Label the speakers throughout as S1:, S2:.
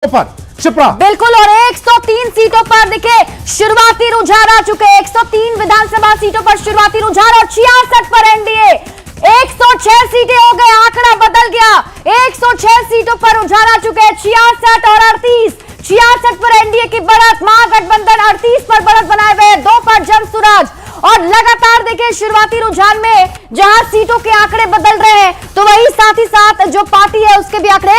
S1: पर शिप्रा
S2: बिल्कुल। और 103 सीटों पर देखिए शुरुआती रुझान आ चुके हैं। 103 विधानसभा सीटों पर शुरुआती रुझान और 66 पर एनडीए। 106 सीटें हो गए, आंकड़ा बदल गया। 106 सीटों पर रुझान आ चुके हैं। 66 और 38। 66 पर एनडीए की बढ़त, महागठबंधन 38 पर बढ़त बनाए हुए 2 पर जनसुराज। और लगातार देखिए शुरुआती रुझान में जहां सीटों के आंकड़े बदल रहे हैं तो वही साथ ही साथ जो पार्टी है उसके भी आंकड़े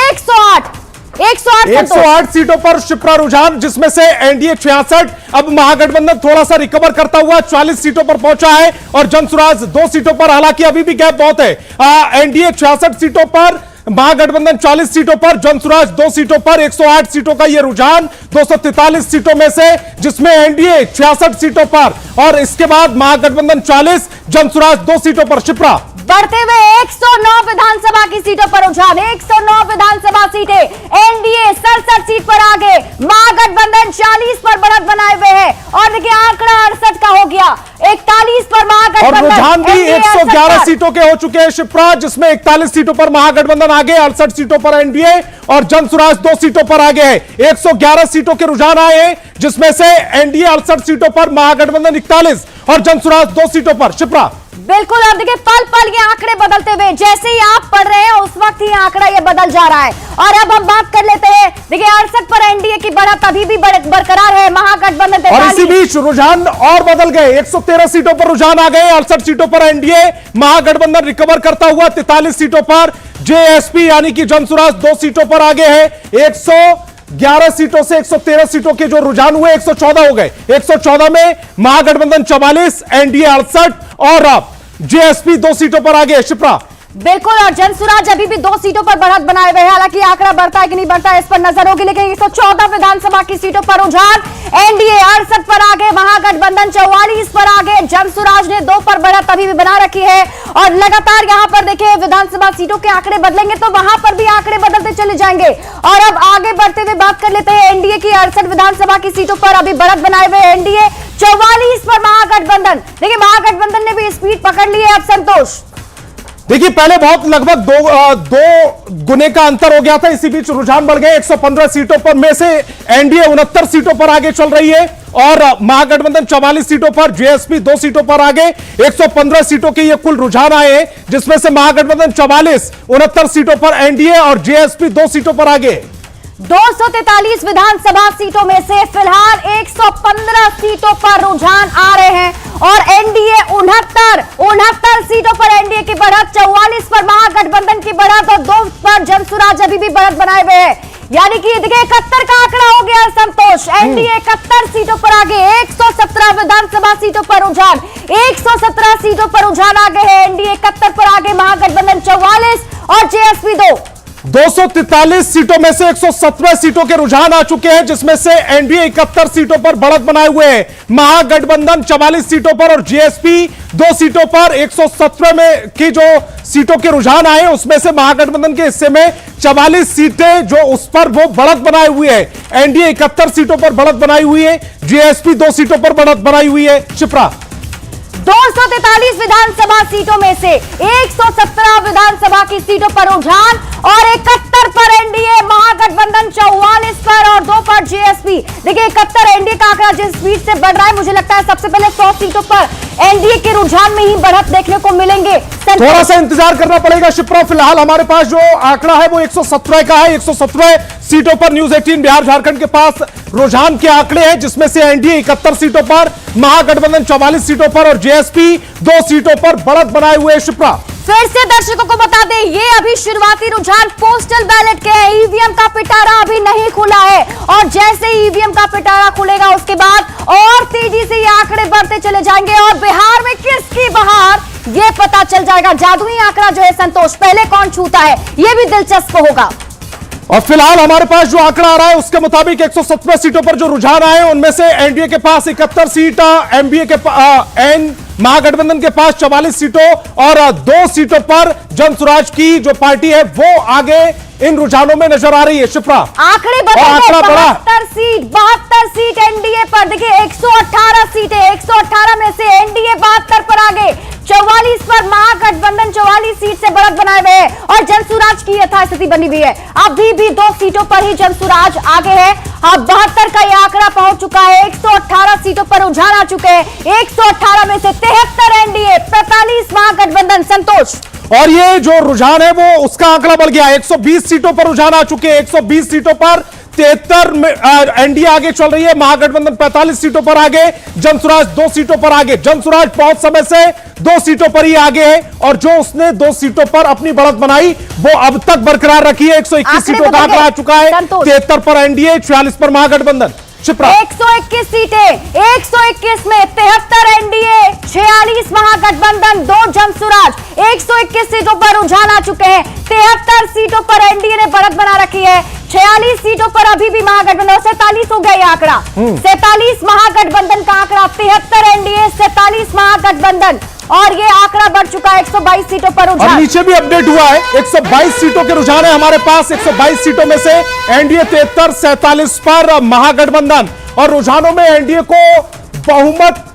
S2: 108
S1: सीटों पर शिप्रा रुझान, जिसमें से एनडीए 66। अब महागठबंधन थोड़ा सा रिकवर करता हुआ 40 सीटों पर पहुंचा है और जनसुराज 2 सीटों पर, हालांकि अभी भी गैप बहुत है। एनडीए 66 सीटों पर, महागठबंधन 40 सीटों पर, जनसुराज 2 सीटों पर। 108 सीटों का यह रुझान 243 सीटों में से, जिसमें एनडीए 66 सीटों पर और इसके बाद महागठबंधन 40, जनसुराज 2 सीटों पर। शिप्रा
S2: बढ़ते हुए 109 विधानसभा की सीटों पर रुझान। 109 विधानसभा सीटें, एनडीए 67 सीट पर आगे, महागठबंधन 40 पर बढ़त बनाए हुए है। और देखिए आंकड़ा 68 का हो गया, 41 पर महागठबंधन।
S1: और रुझान भी 111 सीटों के हो चुके हैं शिप्रा, जिसमें 41 सीटों पर महागठबंधन आगे, 68 सीटों पर एनडीए और जनसुराज 2 सीटों पर आगे है। 111 सीटों के रुझान आए हैं, जिसमें से एनडीए 68 सीटों पर, महागठबंधन 41 और जनसुराज 2 सीटों पर। शिप्रा
S2: बिल्कुल। अब देखिए पल पल ये आंकड़े बदलते हुए, जैसे ही आप पढ़ रहे हैं उस वक्त ही आंकड़ा ये बदल जा रहा है। और अब हम बात कर लेते हैं, देखिए 68 पर एनडीए की बढ़त अभी भी बरकरार है, महागठबंधन।
S1: और इसी बीच रुझान और बदल गए, 113 सीटों पर रुझान आ गए। 68 सीटों पर एनडीए, महागठबंधन रिकवर करता हुआ 43 सीटों पर, जेएसपी यानी कि जनसुराज 2 सीटों पर आगे है। 111 सीटों से 113 सीटों के जो रुझान हुए 114 हो गए। 114 में महागठबंधन 44, एनडीए 68 और जेएसपी 2 सीटों पर आगे। शिप्रा
S2: बिल्कुल। और जनसुराज अभी भी 2 सीटों पर बढ़त बनाए हुए हैं, हालांकि आंकड़ा बढ़ता है कि नहीं बढ़ता है इस पर नजर होगी। लेकिन 114 विधानसभा की सीटों पर रुझान, एनडीए 68 पर आगे, महागठबंधन 44 पर आगे, जनसुराज ने 2 पर बढ़त अभी भी बना रखी है। और लगातार यहां पर देखिए विधानसभा सीटों के आंकड़े बदलेंगे तो वहां पर भी आंकड़े बदलते चले जाएंगे। और अब आगे बढ़ते हुए बात कर लेते हैं एनडीए की 68 विधानसभा की सीटों पर अभी बढ़त बनाए हुए एनडीए, 44 पर महागठबंधन। देखिए महागठबंधन ने भी स्पीड पकड़ ली है अब। संतोष
S1: देखिए पहले बहुत लगभग दो गुने का अंतर हो गया था, इसी बीच रुझान बढ़ गए। 115 सीटों पर में से एनडीए 69 सीटों पर आगे चल रही है और महागठबंधन 44 सीटों पर, जेएसपी 2 सीटों पर आगे। 115 सीटों के ये कुल रुझान आए हैं, जिसमें से महागठबंधन 44, 69 सीटों पर एनडीए और जेएसपी 2 सीटों पर आगे।
S2: 243 विधानसभा सीटों में से फिलहाल 115 सीटों पर रुझान आ रहे हैं और एनडीए 69 सीटों पर एनडीए की बढ़त, 44 पर महागठबंधन की बढ़त और 2 पर जनसुराज अभी भी बढ़त बनाए हुए हैं। यानी कि देखिए 71 का आंकड़ा हो गया संतोष। एनडीए 71 सीटों पर आगे, 117 विधानसभा सीटों पर रुझान, 117 सीटों पर रुझान आगे है। एनडीए 71 पर आगे, महागठबंधन 44 और जेएसपी 2।
S1: 243 सीटों में से 117 सीटों के रुझान आ चुके हैं, जिसमें से एनडीए 71 सीटों पर बढ़त बनाए हुए हैं, महागठबंधन 44 सीटों पर और जेएसपी 2 सीटों पर। 117 में की जो सीटों के रुझान आए उसमें से महागठबंधन के हिस्से में 44 सीटें जो उस पर वो बढ़त बनाए हुए हैं। एनडीए 71 सीटों पर बढ़त बनाई हुई है, जेएसपी 2 सीटों पर बढ़त बनाई हुई है। शिप्रा
S2: 243 विधानसभा सीटों में से 117 विधानसभा की सीटों पर रुझान और 71 पर एनडीए, महागठबंधन 44 पर और 2 पर जेएसपी। देखिए 71 एनडीए का आंकड़ा जिस स्पीड से बढ़ रहा है, मुझे लगता है सबसे पहले 100 सीटों पर एनडीए के रुझान में ही बढ़त देखने को मिलेंगे।
S1: थोड़ा सा इंतजार करना पड़ेगा शिप्रा। फिलहाल हमारे पास जो आंकड़ा है वो 117 का है। 117 सीटों पर न्यूज 18 बिहार झारखंड के पास रुझान के आंकड़े हैं, जिसमें से एनडीए 71 सीटों पर, महागठबंधन 44 सीटों पर और जेएसपी 2 सीटों पर बढ़त बनाए हुए। शिप्रा
S2: फिर से दर्शकों को बता दें, ये अभी शुरुआती रुझान पोस्टल बैलेट के हैं, ईवीएम का पिटारा अभी नहीं खुला है। और जैसे ईवीएम का पिटारा खुलेगा उसके बाद और तेजी से ये आंकड़े बढ़ते चले जाएंगे और बिहार में किसकी बहार ये पता चल जाएगा। जादुई आंकड़ा जो है संतोष, पहले कौन छूता है ये भी दिलचस्प होगा।
S1: और फिलहाल हमारे पास जो आंकड़ा आ रहा है उसके मुताबिक 117 सीटों पर जो रुझान आए उनमें से एनडीए के पास 71 सीट, एमबीए के महागठबंधन के पास 44 सीटों और 2 सीटों पर जनसुराज की जो पार्टी है वो आगे इन रुझानों में नजर आ रही है। शिप्रा
S2: आंकड़े बदल गए, 72 सीट एनडीए पर। देखिए 118 सीटें, 118 में से एनडीए 72 पर आगे, 44 पर महागठबंधन 44 सीट से बढ़त बनाए हुए है और जनसुराज की यथास्थिति बनी हुई है। अभी भी 2 सीटों पर ही जनसुराज आगे है। अब 72 का ये आंकड़ा पहुंच चुका है। 118 सीटों पर रुझान आ चुके हैं। 118 में से 73 एनडीए, 45 महागठबंधन। संतोष,
S1: और ये जो रुझान है वो उसका आंकड़ा बढ़ गया। 120 सीटों पर रुझान आ चुके हैं। 120 सीटों पर 73 में एनडीए आगे चल रही है। महागठबंधन 45 सीटों पर आगे, जनसुराज 2 सीटों पर आगे। जनसुराज बहुत समय से 2 सीटों पर ही आगे है और जो उसने 2 सीटों पर अपनी बढ़त बनाई वो अब तक बरकरार रखी है। 121 सीटों का आंकड़ा आ चुका है। 73 पर एनडीए, 46 पर महागठबंधन।
S2: 121 सीटें, 121 में 73 एनडीए, 46 महागठबंधन, 2 जनसुराज। 121 सीटों पर रुझान आ चुके हैं। 73 सीटों पर एनडीए ने बढ़त बना रखी है। 46 सीटों पर अभी भी महागठबंधन। 47 हो गया ये आंकड़ा। 47 महागठबंधन का आंकड़ा, 73 एनडीए, 47 महागठबंधन और ये आंकड़ा बढ़ चुका है 122 सीटों पर रुझान।
S1: और नीचे भी अपडेट हुआ है। 122 सीटों के रुझान है हमारे पास। 122 सीटों में से एनडीए 73, 47 पर महागठबंधन और रुझानों में एनडीए को बहुमत।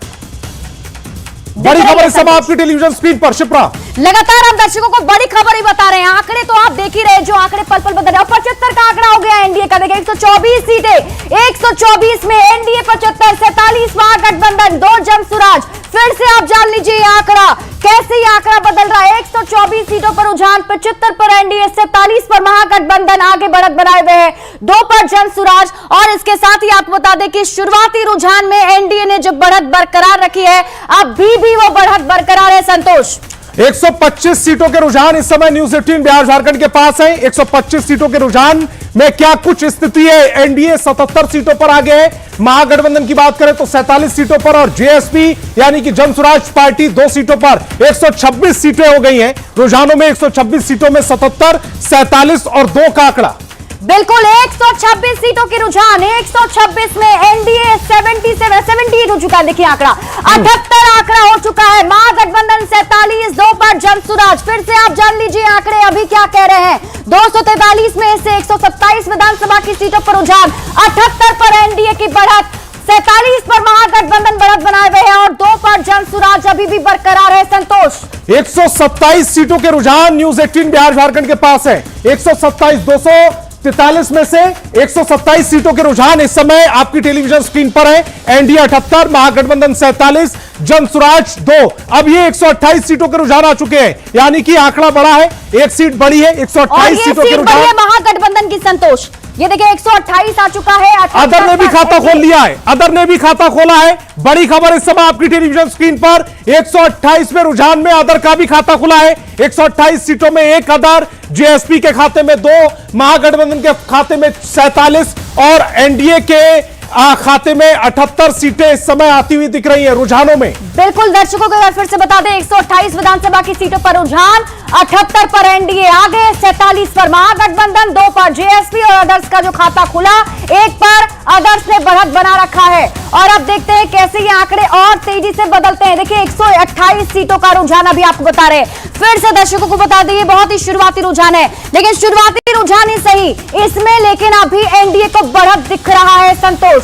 S1: बड़ी खबर इस समय आपकी टेलीविजन स्क्रीन पर। शिप्रा,
S2: लगातार हम दर्शकों को बड़ी खबर ही बता रहे हैं। आंकड़े तो आप देख ही रहे हैं, जो आंकड़े पल पल बदल रहे हैं। 75 का आंकड़ा हो गया एनडीए का। देखिए 124 सीटें, 124 में एनडीए 75, 47 महागठबंधन, 2 जनसुराज। फिर से आप जान लीजिए आंकड़ा कैसे, ये आंकड़ा बदल रहा है। 124 सीटों पर रुझान, 75 पर एनडीए, 47 पर महागठबंधन आगे बढ़त बनाए हुए हैं, 2 पर जनसुराज। और इसके साथ ही आपको बता दें कि शुरुआती रुझान में एनडीए ने जो बढ़त बरकरार रखी है, अभी भी वो बढ़त बरकरार है। संतोष,
S1: 125 सीटों के रुझान इस समय न्यूज 18 बिहार झारखंड के पास है। 125 सीटों के रुझान में क्या कुछ स्थिति है। एनडीए 77 सीटों पर आगे है। महागठबंधन की बात करें तो 47 सीटों पर और जेएसपी यानी कि जनसुराज पार्टी 2 सीटों पर। 126 सीटें हो गई हैं रुझानों में। 126 सीटों में 77, 47 और 2 का आंकड़ा।
S2: बिल्कुल 126 सीटों के रुझान, 126 में एनडीए 78 हो चुका है। देखिए आंकड़ा 78 आंकड़ा हो चुका है। महागठबंधन 47, 2 पर जनसुराज। फिर से आप जान लीजिए आंकड़े अभी क्या कह रहे हैं। 243 में से 127 विधानसभा की सीटों पर रुझान, 78 पर एनडीए की बढ़त, 47 पर महागठबंधन बढ़त बनाए हुए हैं और 2 पर जनसुराज अभी भी बरकरार है। संतोष,
S1: 127 सीटों के रुझान न्यूज 18 बिहार झारखंड के पास है। 127, 243 में से 127 सीटों के रुझान इस समय आपकी टेलीविजन स्क्रीन पर है। एनडीए 78, महागठबंधन 47, जनसुराज 2। अब ये 128 सीटों के रुझान आ चुके हैं, यानी कि आंकड़ा बढ़ा है, 1 सीट बढ़ी है। 128 सीटों के रुझान
S2: महागठबंधन की। संतोष, ये देखिए 128 आ चुका है।
S1: अदर ने भी खाता खोल लिया है। अदर ने भी खाता खोला है। बड़ी खबर इस समय आपकी टेलीविजन स्क्रीन पर। 128 में रुझान में अदर का भी खाता खुला है। 128 सीटों में 1 अदर, जेएसपी के खाते में 2, महागठबंधन के खाते में 47 और एनडीए के खाते में 78 सीटें इस समय आती हुई दिख रही है रुझानों में।
S2: बिल्कुल दर्शकों को फिर से बता दें, 128 विधानसभा की सीटों पर रुझान, 78 पर एनडीए आगे, 47 पर महागठबंधन, 2 पर जेएसपी और अदर्स का जो खाता खुला, 1 पर अदर्स ने बढ़त बना रखा है। और अब देखते हैं कैसे ये आंकड़े और तेजी से बदलते हैं। देखिए 128 सीटों का रुझान अभी आपको बता रहे हैं। फिर से दर्शकों को बता दें, ये बहुत ही शुरुआती रुझान है, लेकिन शुरुआती रुझान ही सही इसमें, लेकिन अभी एनडीए को बढ़त दिख रहा है। संतोष,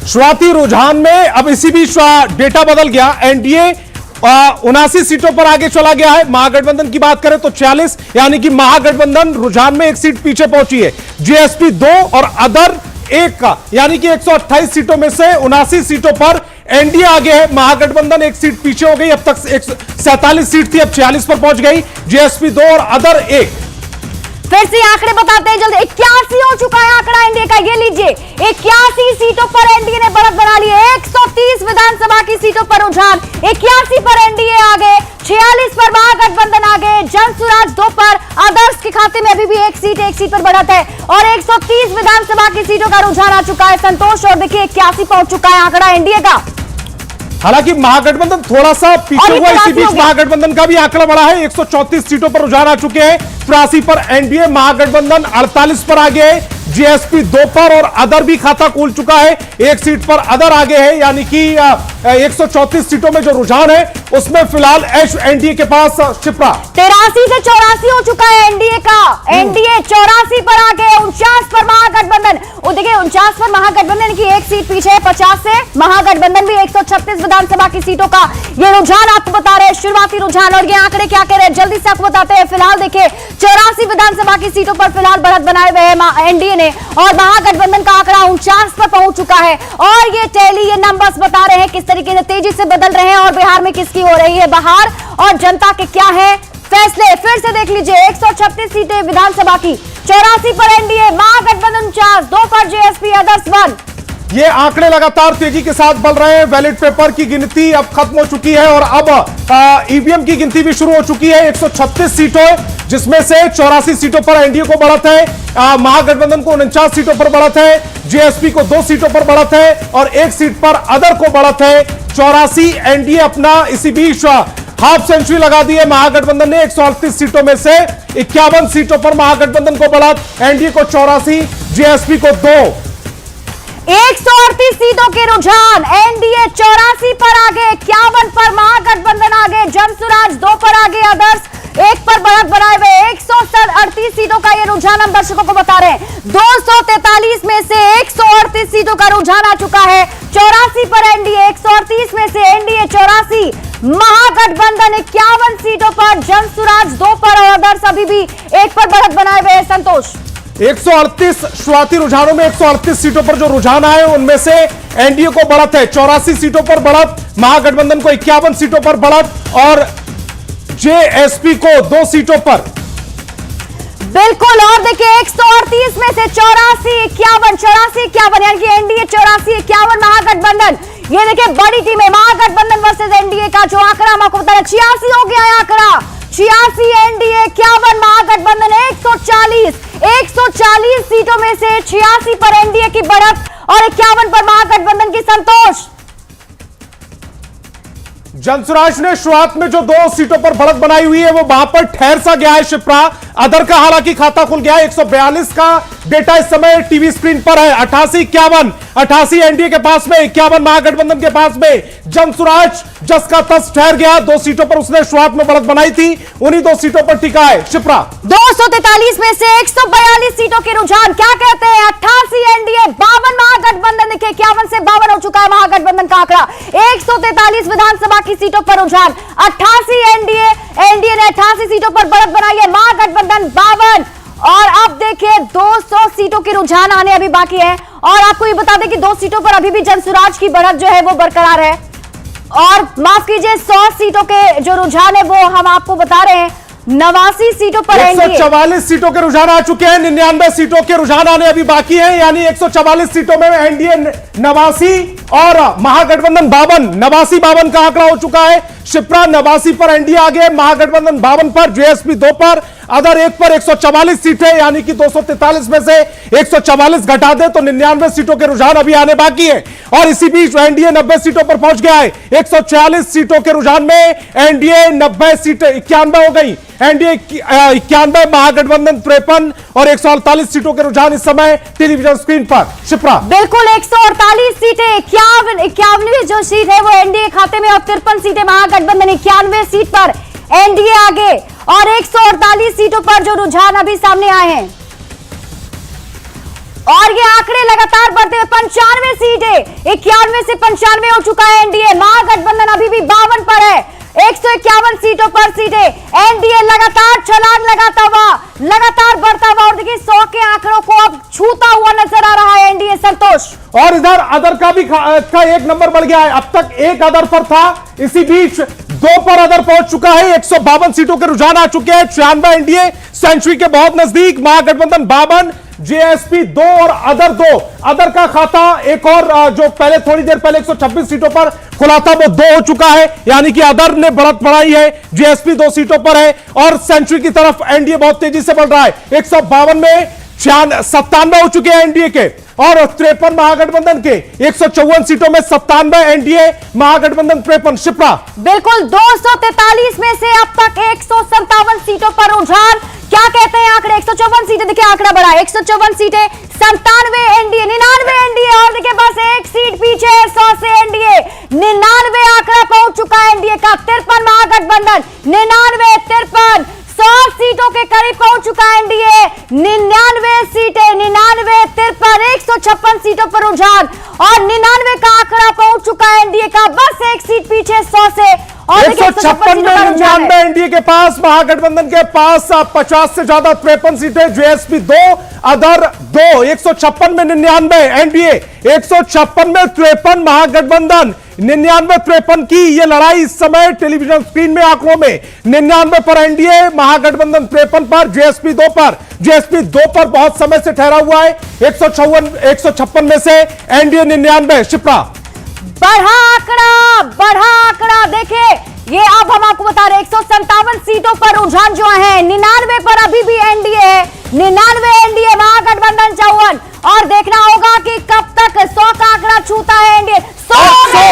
S1: शुरुआती रुझान में अब इसी बीच डेटा बदल गया। एनडीए 79 सीटों पर आगे चला गया है। महागठबंधन की बात करें तो 46, यानी कि महागठबंधन रुझान में 1 सीट पीछे पहुंची है। जेएसपी 2 और अदर 1 का, यानी कि 128 सीटों में से 79 सीटों पर एनडीए आगे है। महागठबंधन 1 सीट पीछे हो गई। अब तक 47 सीट थी, अब 46 पर पहुंच गई। जेएसपी 2 और अदर 1।
S2: फिर से आंकड़े बताते हैं जल्दी। 81 हो चुका है आंकड़ा एनडीए का। ये लीजिए 81 सीटों पर एनडीए ने बढ़त बना ली है। 130 विधानसभा की सीटों पर रुझान, 81 पर एनडीए आगे, 46 पर महागठबंधन आगे, जनसुराज 2 पर, अदर्स के खाते में अभी भी 1 सीट पर बढ़त है और 130 विधानसभा की सीटों का रुझान आ चुका है। संतोष, और देखिए 81 पहुंच चुका है आंकड़ा एनडीए का।
S1: हालांकि महागठबंधन थोड़ा सा पीछे हुआ, इसी बीच महागठबंधन का भी आंकड़ा बढ़ा है। 134 सीटों पर रुझान आ चुके हैं। 83 पर एनडीए, महागठबंधन 48 पर आगे है, जीएसपी 2 पर और अदर भी खाता खोल चुका है। एक सीट पर अदर आगे है, यानी कि 134 सीटों में जो रुझान है उसमें फिलहाल एनडीए के पास शिप्रा
S2: 83 से 84 हो चुका है एनडीए का। एनडीए 84 पर आगे, 49 पर महागठबंधन। वो देखिए 49 पर महागठबंधन की एक सीट पीछे है, 50 से महागठबंधन भी 136 विधानसभा की सीटों का ये रुझान आपको बता रहे हैं, शुरुआती रुझान। और ये आंकड़े क्या कह रहे हैं जल्दी से आपको बताते हैं। फिलहाल देखिए 84 विधानसभा की सीटों पर फिलहाल बढ़त बनाए हुए हैं एनडीए ने, और महागठबंधन का आंकड़ा 49 पर पहुंच चुका है। और ये टैली, ये नंबर्स बता रहे हैं किस तरीके से तेजी से बदल रहे हैं और बिहार में किसकी हो रही है बहार और जनता के क्या है फैसले। फिर से देख लीजिए, 136 सीटें विधानसभा की, 84 पर एनडीए, महागठबंधन 49, 2 पर जेएसपी, अदर्स 1।
S1: ये आंकड़े लगातार तेजी के साथ बढ़ रहे हैं। बैलेट पेपर की गिनती अब खत्म हो चुकी है और अब ईवीएम की गिनती भी शुरू हो चुकी है। 136 सीटों जिसमें से 84 सीटों पर एनडीए को बढ़त है, महागठबंधन को 49 सीटों पर बढ़त है, जीएसपी को 2 सीटों पर बढ़त है और 1 सीट पर अदर को बढ़त है। 84 एनडीए अपना इसी बीच हाफ सेंचुरी लगा दी है। महागठबंधन ने 138 सीटों में से 51 सीटों पर महागठबंधन को बढ़त, एनडीए को 84, जीएसपी को 2।
S2: 138 सीटों के रुझान, एनडीए 84 पर आगे, 51 पर महागठबंधन आगे, जनसुराज 2 पर आगे, अदर्स 1 पर बढ़त बनाए हुए। 138 सीटों का ये रुझान हम दर्शकों को बता रहे हैं। 243 में से 138 सीटों का रुझान आ चुका है। 84 पर एनडीए, 138 में से एनडीए 84, महागठबंधन 51 सीटों पर, जनसुराज 2 पर और अदर्स अभी भी 1 पर बढ़त बनाए हुए हैं। संतोष,
S1: 138 शुरुआती रुझानों में 138 सीटों पर जो रुझान आए उनमें से एनडीए को बढ़त है 84 सीटों पर बढ़त, महागठबंधन को 51 सीटों पर बढ़त और जेएसपी को 2 सीटों पर।
S2: बिल्कुल, और देखिए 138 में से 84, 51, 84, 51, यानी कि एनडीए 84, 51, महागठबंधन। ये देखिए बड़ी टीम है, महागठबंधन वर्सेस एनडीए का जो आंकड़ा हम आपको बता रहे हैं, 86 हो गया है आंकड़ा। 86 एनडीए, 51 महागठबंधन, 140 सीटों में से 86 पर एनडीए की बढ़त और 51 पर महागठबंधन की। संतोष,
S1: जनसुराज ने शुरुआत में जो 2 सीटों पर बढ़त बनाई हुई है वो वहां पर ठहर सा गया है शिप्रा। अदर का हालांकि खाता खुल गया है। 142 का डेटा इस समय टीवी स्क्रीन पर है। 88, 51, 88 एनडीए के पास में, 51 महागठबंधन के पास में। जनसुराज जस का तस ठहर गया। 2 सीटों पर उसने शुरुआत में बढ़त बनाई थी, उन्हीं 2 सीटों पर टिका है शिप्रा।
S2: 243 में से 142 सीटों के रुझान क्या कहते हैं। 88 एनडीए, 52 महागठबंधन। देखिए 51 से 52 हो चुका है महागठबंधन का आंकड़ा। 143 विधानसभा की सीटों पर रुझान, 88 एनडीए ने 88 सीटों पर बढ़त बनाई है, महागठबंधन 52। और अब देखिए 200 सीटों के रुझान आने अभी बाकी है। और आपको ये बता दें कि 2 सीटों पर अभी भी जनसुराज की बढ़त जो है वो बरकरार है। और माफ कीजिए 100 सीटों के जो रुझान है वो हम आपको बता रहे हैं। 89 सीटों पर
S1: 144 सीटों के रुझान आ चुके हैं, 99 सीटों के रुझान आने अभी बाकी है। यानी 144 सीटों में एनडीए 89 और महागठबंधन 52, 89-52 का आंकड़ा हो चुका है शिप्रा। 89 पर एनडीए आगे, महागठबंधन 52 पर, जेएसपी 2 पर, अदर 1 पर। 144 सीटें, यानी कि 243 में से 144 घटा दे तो 99 सीटों के रुझान अभी आने बाकी है। और इसी बीच एनडीए 90 सीटों पर पहुंच गया है। 146 सीटों के रुझान में एनडीए 90 सीटें 91 हो गई। एनडीए 91, महागठबंधन 53 और 148 सीटों के रुझान इस समय टेलीविजन स्क्रीन पर शिप्रा।
S2: बिल्कुल 148 सीटें, 51 जो सीट है वो एनडीए खाते में और 53 सीटें महागठबंधन। 91 सीट पर एनडीए आगे और 148 सीटों पर जो रुझान अभी सामने आए हैं और ये आंकड़े लगातार बढ़ते हैं। 95 सीटें, 91 से 95 हो चुका है एनडीए। महागठबंधन अभी भी 52 पर है। 151 सीटों पर सीटें, एनडीए लगातार छलांग लगाता हुआ, लगातार बढ़ता हुआ और देखिए 100 के आंकड़ों को अब छूता हुआ नजर आ रहा है एनडीए। संतोष,
S1: और इधर अदर का भी का 1 नंबर बढ़ गया है। अब तक 1 अदर पर था, इसी बीच 2 पर अदर पहुंच चुका है। 152 सीटों के रुझान आ चुके हैं। 96 एनडीए सेंचुरी के बहुत नजदीक, महागठबंधन 52, जेएसपी 2 और अदर 2। अदर का खाता एक और जो पहले थोड़ी देर पहले 126 सीटों पर खुला था वो 2 हो चुका है, यानी कि अदर ने बढ़त बढ़ाई है। जेएसपी 2 सीटों पर है और सेंचुरी की तरफ एनडीए बहुत तेजी से बढ़ रहा है। 152 में 97 हो चुके हैं एनडीए के और 53 महागठबंधन के। 154 सीटों में 97 एनडीए, महागठबंधन 53 शिप्रा।
S2: बिल्कुल 243 में से अब तक 157 सीटों पर रुझान। क्या कहते हैं आंकड़े? 154 सीटें, देखिए आंकड़ा बढ़ा, 154 सीटें, 97 एनडीए, 99 एनडीए, और देखिए बस एक सीट पीछे 100 से एनडीए, 99 आंकड़ा पहुंच चुका है एनडीए का। 53 महागठबंधन, 99, 53, 100 सीटों के करीब पहुंच चुका है एनडीए। 99 सीटें, 99, 53, 156 सीटों पर रुझान, और 99 का आंकड़ा पहुंच चुका है एनडीए का, बस एक सीट पीछे 100 से। और
S1: 156 में 99 एनडीए के पास, महागठबंधन के पास 50 से ज्यादा 53 सीटें, जेएसपी 2, अदर 2। 156 में 99 एनडीए, 156 में 53 महागठबंधन, 99, 53 की ये लड़ाई इस समय टेलीविजन स्क्रीन में आंकड़ों में 99 पर एनडीए, महागठबंधन 53 पर, जेएसपी 2 पर। जेएसपी 2 पर बहुत समय से ठहरा हुआ है। 156 में से एनडीए 99। शिप्रा,
S2: बढ़ा आंकड़ा देखिए, ये अब हम आपको बता रहे हैं 157 सीटों पर रुझान जो है, 99 पर अभी भी एनडीए है, 99 एनडीए, महागठबंधन 54, और देखना होगा कि कब तक 100 का आंकड़ा छूता है एनडीए। 100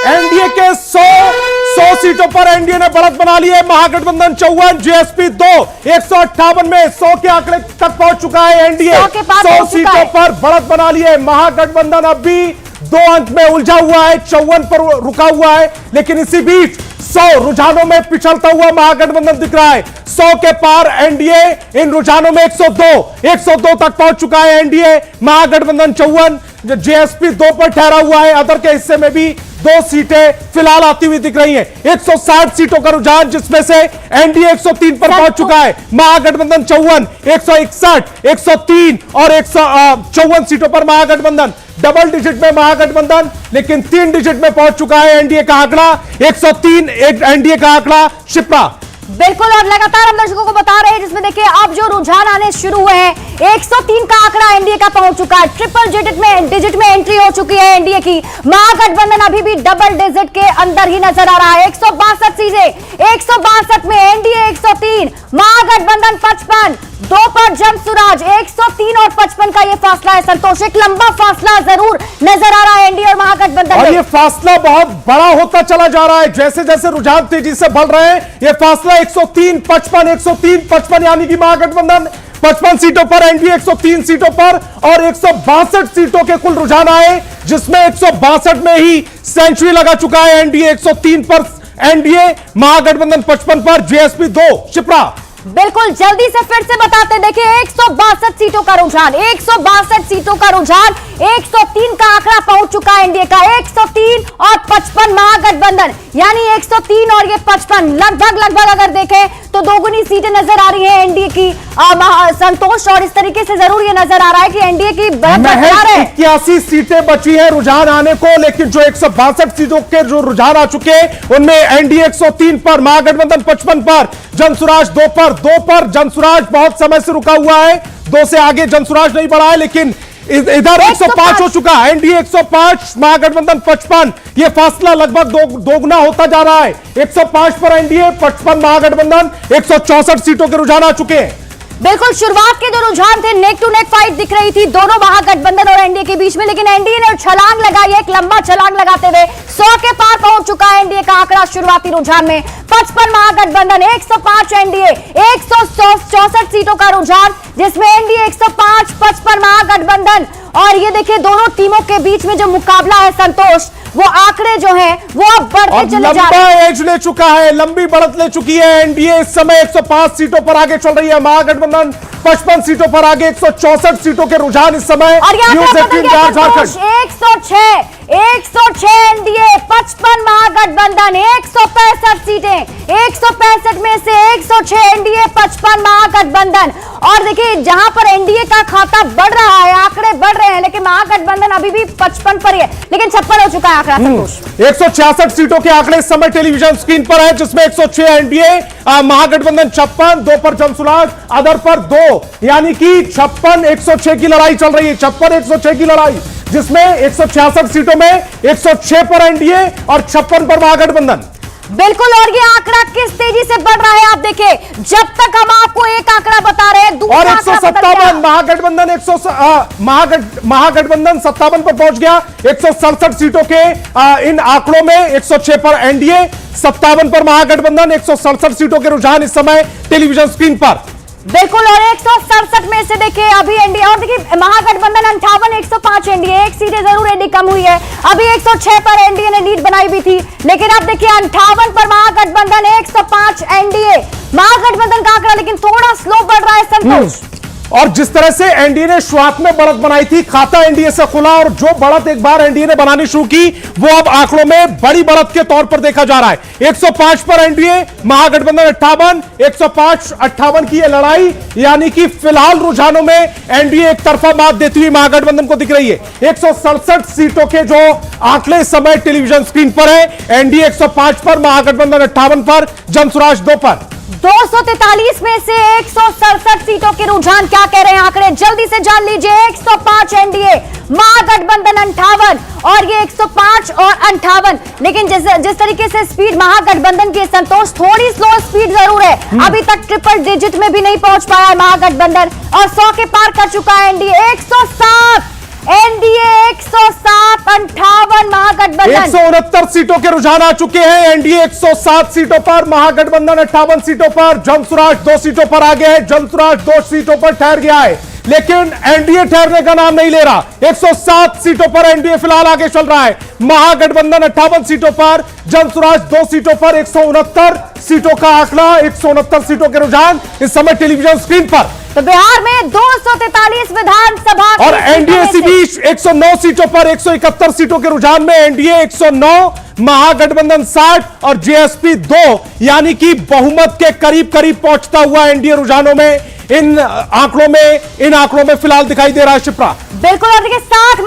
S1: एनडीए के 100 सीटों पर एनडीए ने बढ़त बना ली है, महागठबंधन 54, जेएसपी 2, 158 में 100 के आंकड़े तक पहुंच चुका है एनडीए। 100 सीटों पर बढ़त बना ली है, महागठबंधन अब भी 2 अंक में उलझा हुआ है, 54 पर रुका हुआ है, लेकिन इसी बीच 100 रुझानों में पिछड़ता हुआ महागठबंधन दिख रहा है। 100 के पार एनडीए, इन रुझानों में 102 तक पहुंच चुका है एनडीए, महागठबंधन 54, जेएसपी 2 पर ठहरा हुआ है। अदर के हिस्से में भी 2 सीटें फिलहाल आती हुई दिख रही हैं। 160 सीटों का रुझान, जिसमें से एनडीए 103 पर पहुंच चुका है, महागठबंधन 54, 161, 103 और 154 सीटों पर महागठबंधन, डबल डिजिट में महागठबंधन, लेकिन 3 डिजिट में पहुंच चुका है एनडीए का आंकड़ा, 103 एनडीए का आंकड़ा। शिप्रा,
S2: बिल्कुल, और लगातार हम दर्शकों को बता रहे हैं, जिसमें देखिए अब जो रुझान आने शुरू हुए हैं, 103 का आंकड़ा एनडीए का पहुंच चुका है, ट्रिपल डिजिट में एंट्री हो चुकी है एनडीए की। महागठबंधन अभी भी डबल डिजिट के अंदर ही नजर आ रहा है। 162 सीटें, 162 में एनडीए 103, महागठबंधन 55, 2 पर जमसुराज, 103 और 55 का ये फासला है। संतोष, एक लंबा फासला जरूर नजर आ रहा है एनडीए और महागठबंधन,
S1: और ये फासला बहुत बड़ा होता चला जा रहा है। जैसे जैसे रुझान तेजी से बढ़ रहे हैं, ये फासला 103, 55, 103, 55, यानी कि महागठबंधन 55 सीटों पर, एनडीए 103 सीटों पर, और 162 सीटों के कुल रुझान आए, जिसमें 162 में ही सेंचुरी लगा चुका है एनडीए। 103 पर एनडीए, महागठबंधन 55 पर, जेएसपी 2। शिप्रा,
S2: बिल्कुल जल्दी से फिर से बताते हैं, देखिए 162 सीटों का रुझान, 162 सीटों का रुझान, 103 का आंकड़ा पहुंच चुका है एनडीए का, 103 और 55 महागठबंधन, यानी 103 और ये 55 लगभग अगर देखें तो दोगुनी सीटें नजर आ रही है एनडीए की। संतोष, और इस तरीके से जरूर ये नजर आ रहा है कि एनडीए की बढ़त
S1: 81 सीटें बची है रुझान आने को, लेकिन जो 162 सीटों के जो रुझान आ चुके हैं, उनमें एनडीए 103 पर, महागठबंधन 55 पर, जनसुराज 2 पर जनसुराज बहुत समय से रुका हुआ है, 2 से आगे जनसुराज नहीं बढ़ा है, लेकिन इधर 105 हो चुका है, एनडीए 105, महागठबंधन 55, ये फासला लगभग दोगुना होता जा रहा है। 105 पर एनडीए, 55 महागठबंधन, 164 सीटों के रुझान आ चुके हैं।
S2: बिल्कुल, शुरुआत के जो रुझान थे, नेक टू नेक फाइट दिख रही थी दोनों महागठबंधन और एनडीए के बीच में, लेकिन एनडीए ने छलांग लगाई, एक लंबा छलांग लगाते हुए 100 के पार पहुंच चुका है एनडीए का आंकड़ा शुरुआती रुझान में। 55 महागठबंधन, 105 एनडीए, 164 सीटों का रुझान, जिसमें एनडीए 105, 55 महागठबंधन, और ये देखिए दोनों टीमों के बीच में जो मुकाबला है संतोष, वो आंकड़े जो हैं वो अब बढ़ते चले जा रहे हैं।
S1: लंबा एज ले चुका है, लंबी बढ़त ले चुकी है एनडीए, इस समय 105 सीटों पर आगे चल रही है, महागठबंधन 55 सीटों पर आगे, 164 सीटों के रुझान इस समय।
S2: और ये आंकड़ा बदल गया संतोष, 106 एनडीए, 55 महागठबंधन, 165 सीटें, 165 में से 106 एनडीए, 55 महागठबंधन, और देखिए जहां पर एनडीए का खाता बढ़ रहा है, आंकड़े बढ़ रहे हैं, लेकिन महागठबंधन अभी भी 55 पर ही है, लेकिन 56 हो चुका है आंकड़ा संतोष।
S1: 166 सीटों के आंकड़े इस समय टेलीविजन स्क्रीन पर है, जिसमें 106 एनडीए, महागठबंधन 56, 2 पर जनसुराज, अदर पर 2, यानी कि 56, 106 की लड़ाई चल रही है, 56, 106 की लड़ाई, जिसमें 166 सीटों में 106 पर एनडीए और 56 पर महागठबंधन।
S2: बिल्कुल, और ये आंकड़ा किस तेजी से बढ़ रहा है आप देखिए, जब तक हम आपको एक आंकड़ा बता रहे हैं, दूसरा
S1: और 157 महागठबंधन, महागठबंधन 57 पर पहुंच गया, 167 सीटों के इन आंकड़ों में 106 पर एनडीए, 57 पर महागठबंधन, 167 सीटों के रुझान इस समय टेलीविजन स्क्रीन पर।
S2: बिल्कुल। और 167 में से देखिए अभी एनडीए, और देखिए महागठबंधन 58, 105 एनडीए, एक सीटें जरूर एनडीए कम हुई है। अभी 106 पर एनडीए ने लीड बनाई भी थी, लेकिन अब देखिए 58 पर महागठबंधन, 105 एनडीए। महागठबंधन का आंकड़ा लेकिन थोड़ा स्लो बढ़ रहा है संतोष।
S1: और जिस तरह से एनडीए ने शुरुआत में बढ़त बनाई थी, खाता एनडीए से खुला और जो बढ़त एक बार एनडीए ने बनानी शुरू की वो अब आंकड़ों में बड़ी बढ़त के तौर पर देखा जा रहा है। 105 पर एनडीए, महागठबंधन 58, 105-58 की यह लड़ाई, यानी कि फिलहाल रुझानों में एनडीए एक तरफा मात देती हुई महागठबंधन को दिख रही है। 167 सीटों के जो आंकड़े इस समय टेलीविजन स्क्रीन पर है, एनडीए 105 पर, महागठबंधन 58 पर, जनसुराज 2 पर।
S2: 243 में से 167 सीटों के रुझान क्या कह रहे हैं आंकड़े, जल्दी से जान लीजिए। 105 एनडीए, महागठबंधन 58 और ये 105 और 58। लेकिन जिस तरीके से स्पीड महागठबंधन की संतोष, थोड़ी स्लो स्पीड जरूर है, अभी तक ट्रिपल डिजिट में भी नहीं पहुंच पाया है महागठबंधन, और 100 के पार कर चुका है एनडीए। 107 एनडीए, 107, 58 महागठबंधन।
S1: 169 सीटों के रुझान आ चुके हैं। एनडीए 107 सीटों पर, महागठबंधन 58 सीटों पर, जनसुराज 2 सीटों पर आगे है। जनसुराज 2 सीटों पर ठहर गया है, लेकिन एनडीए ठहरने का नाम नहीं ले रहा। 107 सीटों पर एनडीए फिलहाल आगे चल रहा है, महागठबंधन 58 सीटों पर, जनसुराज 2 सीटों पर। 169 सीटों का आंकड़ा, 169 सीटों के रुझान इस समय टेलीविजन स्क्रीन पर।
S2: तो बिहार में 243 विधानसभा
S1: और एनडीए इसी बीच 109 सीटों पर, 171 सीटों के रुझान में एनडीए 109, महागठबंधन 60 और जेएसपी 2, यानी कि बहुमत के करीब करीब पहुंचता हुआ एनडीए रुझानों में इन आंकड़ों में फिलहाल दिखाई दे रहा है। शिप्रा,
S2: बिल्कुल। और देखिए 60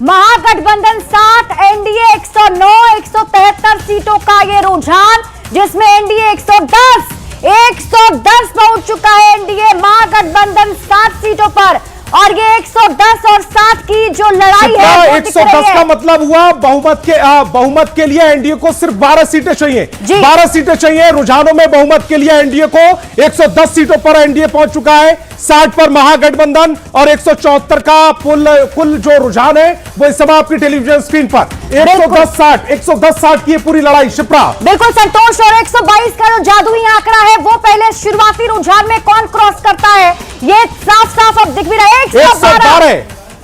S2: महागठबंधन 60, एनडीए 109, 173 सीटों का ये रुझान, जिसमें एनडीए 110 पहुंच चुका है एनडीए, महागठबंधन 60 सीटों पर। और ये 110 और 60 की जो लड़ाई है,
S1: 110 का मतलब हुआ बहुमत के लिए एनडीए को सिर्फ 12 सीटें चाहिए, 12 सीटें चाहिए। रुझानों में बहुमत के लिए एनडीए को 110 सीटों पर एनडीए पहुंच चुका है, 60 पर महागठबंधन और 174 का कुल जो रुझान है वो इस समय आपकी टेलीविजन स्क्रीन पर 110-60 की पूरी लड़ाई। शिप्रा,
S2: बिल्कुल संतोष। और 122 का जो जादुई आंकड़ा है, वो पहले शुरुआती रुझान में कौन क्रॉस करता है, ये साफ साफ अब दिख भी रहा है। 112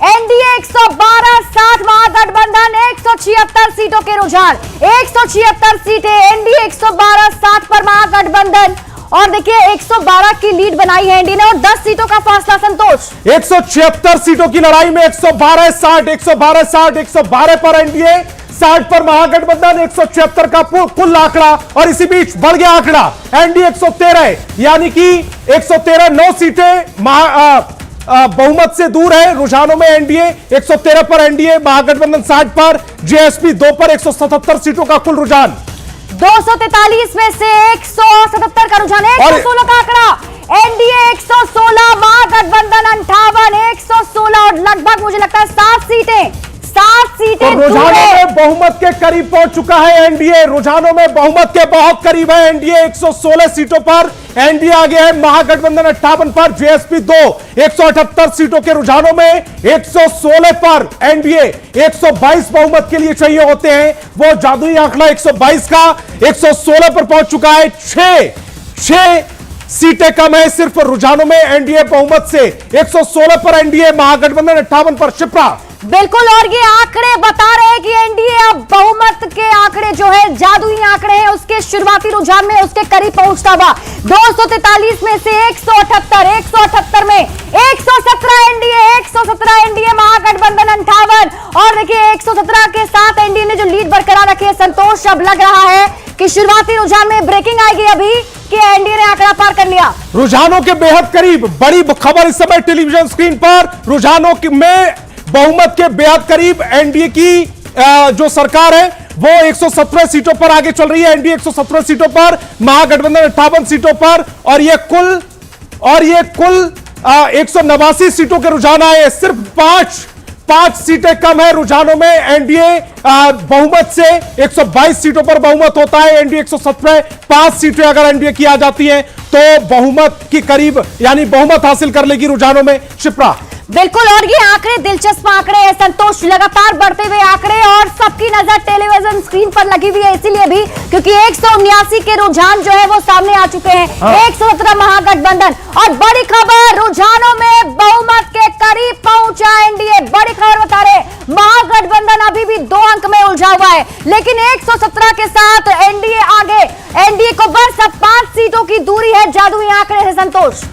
S2: एनडीए, 112, 60 महागठबंधन, 176 सीटों के रुझान, 176 सीटें एनडीए, 112, 60 पर महागठबंधन। और देखिए 112 की लीड बनाई है एनडीए ने, और 10 सीटों का फासला संतोष।
S1: 176 सीटों की लड़ाई में 112-60, 112-60, 112 पर एनडीए, 60 पर महागठबंधन, 176 का कुल आंकड़ा। और इसी बीच बढ़ गया आंकड़ा, एनडीए 113, यानी कि 113, 9 सीटें बहुमत से दूर है रुझानों में एनडीए। 113 पर एनडीए, महागठबंधन 60 पर, जेएसपी 2 पर। 177 सीटों का कुल रुझान,
S2: 243 में से 177 का रुझान, 116 का आंकड़ा, एनडीए 116, महागठबंधन 58, 116 और लगभग मुझे लगता है 7 सीटें
S1: तो रुझानों में बहुमत के करीब पहुंच चुका है एनडीए। रुझानों में बहुमत के बहुत करीब है एनडीए। 116 सीटों पर एनडीए आगे है, महागठबंधन 58 पर, जेएसपी 2। 178 सीटों के रुझानों में 116 पर एनडीए, 122 बहुमत के लिए चाहिए होते हैं, वो जादुई आंकड़ा 122 का 116 पर पहुंच चुका है। 6 सीटें कम है सिर्फ रुझानों में एनडीए बहुमत से। 116 पर एनडीए, महागठबंधन 58 पर। शिप्रा,
S2: बिल्कुल। और ये आंकड़े बता रहे हैं कि एनडीए अब बहुमत के आंकड़े जो है, जादुई आंकड़े हैं, उसके शुरुआती रुझान में उसके करीब पहुंचता हुआ। 243 में से 178 में 117 एनडीए, 117 एनडीए, महागठबंधन 58। और देखिए 117 के साथ एनडीए ने जो लीड बरकरार रखी है संतोष, अब लग रहा है कि शुरुआती रुझान में ब्रेकिंग आएगी अभी, कि एनडीए ने आंकड़ा पार कर लिया।
S1: रुझानों के बेहद करीब, बड़ी खबर इस समय टेलीविजन स्क्रीन पर, रुझानों में बहुमत के बेहद करीब एनडीए की जो सरकार है वो 117 सीटों पर आगे चल रही है। एनडीए 117 सीटों पर, महागठबंधन 58 सीटों पर, और ये कुल 189 सीटों के रुझान आए। सिर्फ 5 सीटें कम है रुझानों में एनडीए बहुमत से। 122 सीटों पर बहुमत होता है, एनडीए 117। 5 सीटें अगर एनडीए की आ जाती हैं तो बहुमत के करीब, यानी बहुमत हासिल कर लेगी रुझानों में। शिप्रा,
S2: बिल्कुल। और ये आंकड़े दिलचस्प आंकड़े हैं संतोष, लगातार बढ़ते हुए आंकड़े, और सबकी नजर टेलीविजन स्क्रीन पर लगी हुई है, इसीलिए भी क्योंकि 179 के रुझान जो है वो सामने आ चुके हैं। 117 महागठबंधन और बड़ी खबर, रुझानों में बहुमत के करीब पहुंचा एनडीए। बड़ी खबर बता रहे, महागठबंधन अभी भी 2 अंक में उलझा हुआ है, लेकिन 117 के साथ एनडीए आगे। एनडीए को बस अब 5 सीटों की दूरी है। जादुई आंकड़े हैं संतोष।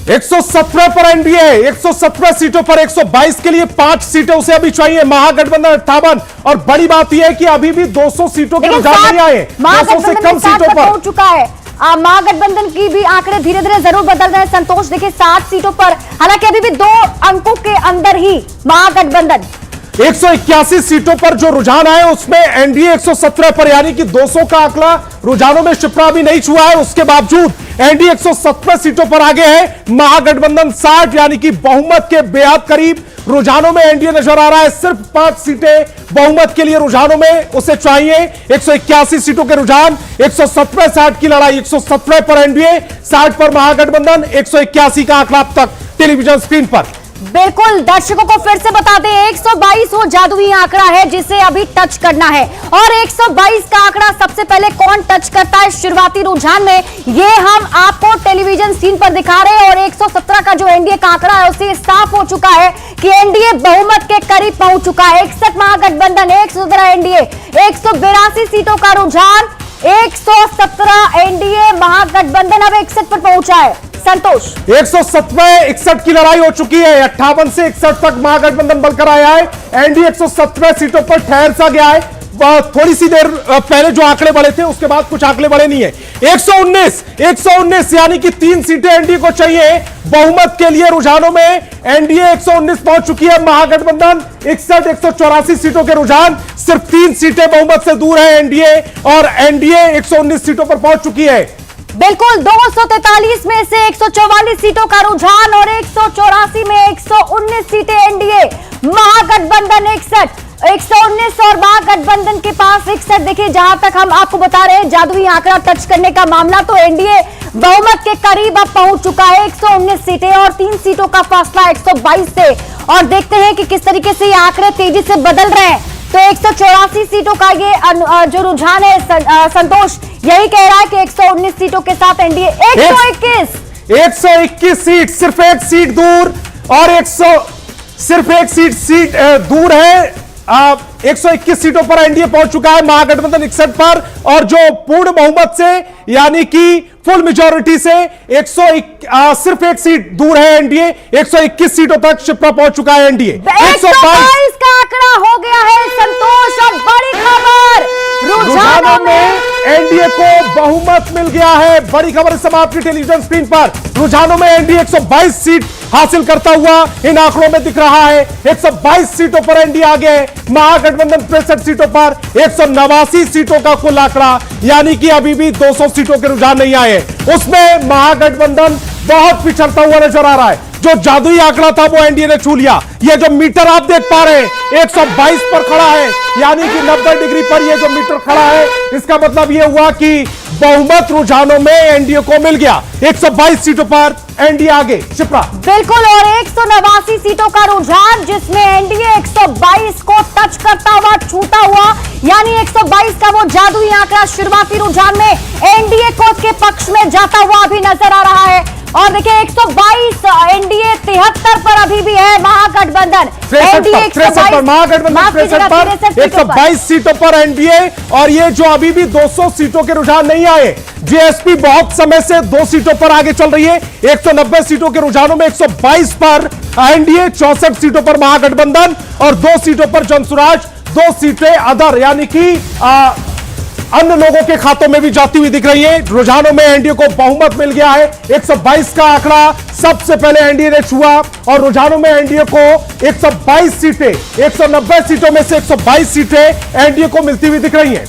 S1: 117 पर एनडीए, 117 सीटों पर 122 के लिए 5 सीटें उसे अभी चाहिए। महागठबंधन 58 और बड़ी बात यह है कि अभी भी 200 सीटों के रुझान नहीं आए, 200 से कम सीटों पर
S2: पहुंच चुका है। महागठबंधन की भी आंकड़े धीरे धीरे जरूर बदल रहे हैं संतोष। देखिए 60 सीटों पर, हालांकि अभी भी 2 अंकों के अंदर ही महागठबंधन।
S1: 181 सीटों पर जो रुझान आए उसमें एनडीए 117 पर, यानी कि 200 का आंकड़ा रुझानों में शिप्रा भी नहीं छुआ है। उसके बावजूद एनडीए 117 सीटों पर आगे है, महागठबंधन 60, यानी कि बहुमत के बेहद करीब रुझानों में एनडीए नजर आ रहा है। सिर्फ 5 सीटें बहुमत के लिए रुझानों में उसे चाहिए। 181 सीटों के रुझान, 117-60 की लड़ाई। 117 पर एनडीए, 60 पर महागठबंधन, 181 का आंकड़ा अब तक टेलीविजन स्क्रीन पर।
S2: बिल्कुल, दर्शकों को फिर से बता दें, 122 वो जादुई आंकड़ा है जिसे अभी टच करना है। और 122 का आंकड़ा सबसे पहले कौन टच करता है शुरुआती रुझान में, ये हम आपको टेलीविजन स्क्रीन पर दिखा रहे हैं। और 117 का जो एनडीए का आंकड़ा है उससे साफ हो चुका है कि एनडीए बहुमत के करीब पहुंच चुका है। 61 महागठबंधन, 117 एनडीए, 182 सीटों का रुझान, 117 एनडीए, महागठबंधन अब 61 पर पहुंचा है संतोष।
S1: 117-61 की लड़ाई हो चुकी है। 58 से 61 तक महागठबंधन बनकर आया है। एनडीए 117 सीटों पर ठहर सा गया है। थोड़ी सी देर पहले जो आंकड़े बढ़े थे उसके बाद कुछ आंकड़े बढ़े नहीं है। 119 यानी कि 3 सीटें एनडीए को चाहिए बहुमत के लिए। रुझानों में एनडीए 119 पहुंच चुकी है, महागठबंधन 61-184 सीटों के रुझान, सिर्फ 3 सीटें बहुमत से दूर है एनडीए, और एनडीए 119 सीटों पर पहुंच चुकी है।
S2: बिल्कुल, 243 में से 144 सीटों का रुझान और 184 में 119 सीटें एनडीए, महागठबंधन 119 और महागठबंधन के पास 61। देखिए, जहां तक हम आपको बता रहे हैं जादुई आंकड़ा टच करने का मामला, तो एनडीए बहुमत के करीब अब पहुंच चुका है। 119 सीटें और 3 सीटों का फासला 122 से। और देखते हैं कि किस तरीके से ये आंकड़े तेजी से बदल रहे हैं। तो 184 सीटों का ये जो रुझान है संतोष, यही कह रहा है कि 119 सीटों के साथ एनडीए
S1: 121 सीट, सिर्फ एक सीट दूर, और सिर्फ एक सीट दूर है। 121 सीटों पर एनडीए पहुंच चुका है, महागठबंधन 61 पर, और जो पूर्ण बहुमत से यानी कि फुल मेजॉरिटी से सिर्फ एक सीट दूर है एनडीए। 121 सीटों तक शिप्रा पहुंच चुका है एनडीए।
S2: 122 का आंकड़ा हो गया है संतोष। और बड़ी खबर, रुझानों में
S1: एनडीए को बहुमत मिल गया है। बड़ी खबर इस समय आपकी टेलीविजन स्क्रीन पर। रुझानों में एनडीए 122 सीट हासिल करता हुआ इन आंकड़ों में दिख रहा है। 122 सीटों पर एनडीए आगे है, महागठबंधन 63 सीटों पर, 189 सीटों का कुल आंकड़ा, यानी कि अभी भी 200 सीटों के रुझान नहीं आए। उसमें महागठबंधन बहुत पिछड़ता हुआ नजर आ रहा है। जो जादुई आंकड़ा था वो एनडीए ने छू लिया। ये जो मीटर आप देख पा रहे हैं 122 पर खड़ा है, यानी कि 90 डिग्री पर ये जो मीटर खड़ा है, इसका मतलब ये हुआ कि बहुमत रुझानों में एनडीए को मिल गया। 122 सीटों पर एनडीए आगे शिप्रा।
S2: बिल्कुल, और 189 सीटों का रुझान जिसमें एनडीए 122 को टच करता हुआ, छूता हुआ, यानी 122 का वो जादुई आंकड़ा शुरुआती रुझान में एनडीए को के पक्ष में जाता हुआ अभी नजर आ रहा है। और देखिए 122, एनडीए 73 पर अभी भी है, महागठबंधन एनडीए
S1: 63 पर, महागठबंधन 63 पर, 122 सीटों पर एनडीए। और ये जो अभी भी 200 सीटों के रुझान नहीं आए, जेएसपी बहुत समय से 2 सीटों पर आगे चल रही है। 190 सीटों के रुझानों में 122 पर एनडीए, 64 सीटों पर महागठबंधन, और 2 सीटों पर जनसुराज, 2 सीटें अदर यानी कि अन्य लोगों के खातों में भी जाती हुई दिख रही है। रुझानों में एनडीए को बहुमत मिल गया है। 122 का आंकड़ा सबसे पहले एनडीए ने छुआ, और रुझानों में एनडीए को 122 सीटें, 190 सीटों में से 122 सीटें एनडीए को मिलती हुई दिख रही हैं।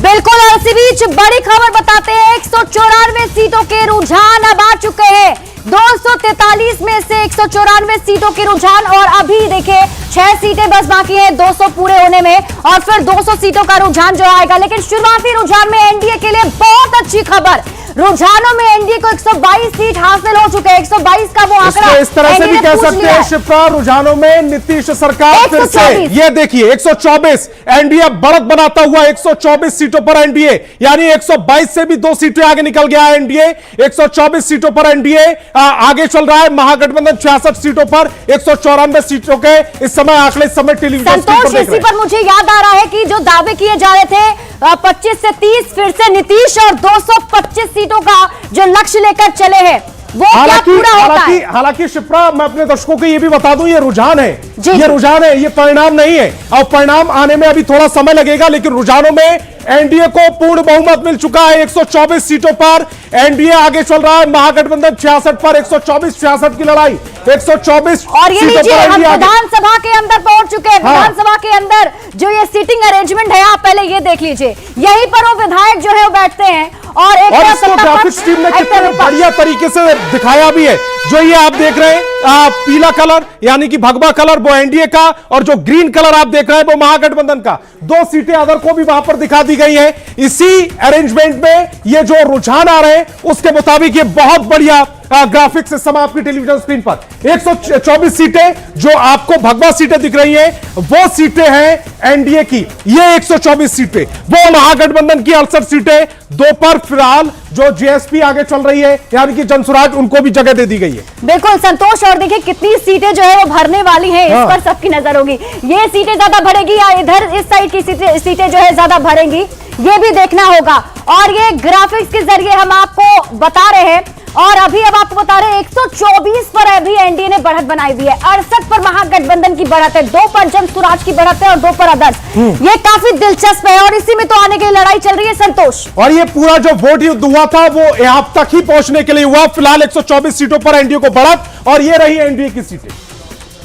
S2: बिल्कुल, और इसी बीच बड़ी खबर बताते हैं, 194 सीटों के रुझान अब आ चुके हैं। 243 में से 194 सीटों के रुझान, और अभी देखिए 6 सीटें बस बाकी हैं 200 पूरे होने में, और फिर 200 सीटों का रुझान जो आएगा। लेकिन शुरुआती रुझान में एनडीए के लिए बहुत अच्छी खबर, रुझानों में एनडीए को 122 सीट हासिल हो चुके हैं। 122 का वो आंकड़ा
S1: इसको इस तरह से भी कह सकते हैं शिप्रा, रुझानों में नीतीश सरकार फिर से, ये देखिए 124 एनडीए बढ़त बनाता हुआ 124 सीटों पर एनडीए, यानी 122 से भी 2 सीटें आगे निकल गया है एनडीए। 124 सीटों पर एनडीए आगे चल रहा है। महागठबंधन 66 सीटों पर 194 सीटों के इस समय आंकड़े, इस समय टेलीविजन
S2: संतोष, इसी पर मुझे याद आ रहा है कि जो दावे किए जा रहे थे 25 से 30 फिर से नीतीश और 225 सीटों का जो लक्ष्य लेकर चले हैं वो क्या पूरा होता है?
S1: हालांकि शिप्रा, मैं अपने दर्शकों को यह भी बता दूं, ये रुझान है, ये रुझान है, ये परिणाम नहीं है। और परिणाम आने में अभी थोड़ा समय लगेगा, लेकिन रुझानों में एनडीए को पूर्ण बहुमत मिल चुका है। 124 सीटों पर एनडीए आगे चल रहा है, महागठबंधन 66 पर 124-66 की लड़ाई, 124
S2: और ये लीजिए, हम विधानसभा के अंदर पहुंच चुके हैं। विधानसभा के अंदर जो ये सीटिंग अरेंजमेंट है, आप पहले ये देख लीजिए, यहीं पर वो विधायक जो है वो बैठते हैं और
S1: इसको ग्राफिक्स टीम ने कितने बढ़िया तरीके से दिखाया भी है। जो ये आप देख रहे हैं पीला कलर यानी कि भगवा कलर वो एनडीए का, और जो ग्रीन कलर आप देख रहे हैं वो महागठबंधन का। 2 सीटें अदर को भी वहां पर दिखा दी गई है। इसी अरेंजमेंट में ये जो रुझान आ रहे हैं उसके मुताबिक ये बहुत बढ़िया ग्राफिक्स इस समय आपकी टेलीविजन स्क्रीन पर 124 सीटें जो आपको भगवा सीटें दिख रही हैं वो सीटें हैं एनडीए की। ये 124 सीटें, वो महागठबंधन की 68 सीटें। 2 पर फिलहाल जो जेएसपी आगे चल रही है यानी कि जनसुराज, उनको भी जगह दे दी गई है।
S2: बिल्कुल संतोष, और देखिए कितनी सीटें जो है वो भरने वाली हैं, इस पर सबकी नजर होगी। ये सीटें ज्यादा भरेगी या इधर इस साइड की सीटें जो है ज्यादा भरेंगी, ये भी देखना होगा। और ये ग्राफिक्स के जरिए हम आपको बता रहे हैं, और अभी अब आपको बता रहे हैं 124 पर अभी एनडीए ने बढ़त बनाई हुई है, 68 पर महागठबंधन की बढ़त है, 2 पर जनसुराज की बढ़त है और 2 पर अदर्स। ये काफी दिलचस्प है और इसी में तो आने के लिए लड़ाई चल रही है संतोष।
S1: और ये पूरा जो वोट युद्ध हुआ था वो यहां तक ही पहुंचने के लिए हुआ। फिलहाल 124 सीटों पर एनडीए को बढ़त, और ये रही एनडीए की सीटें।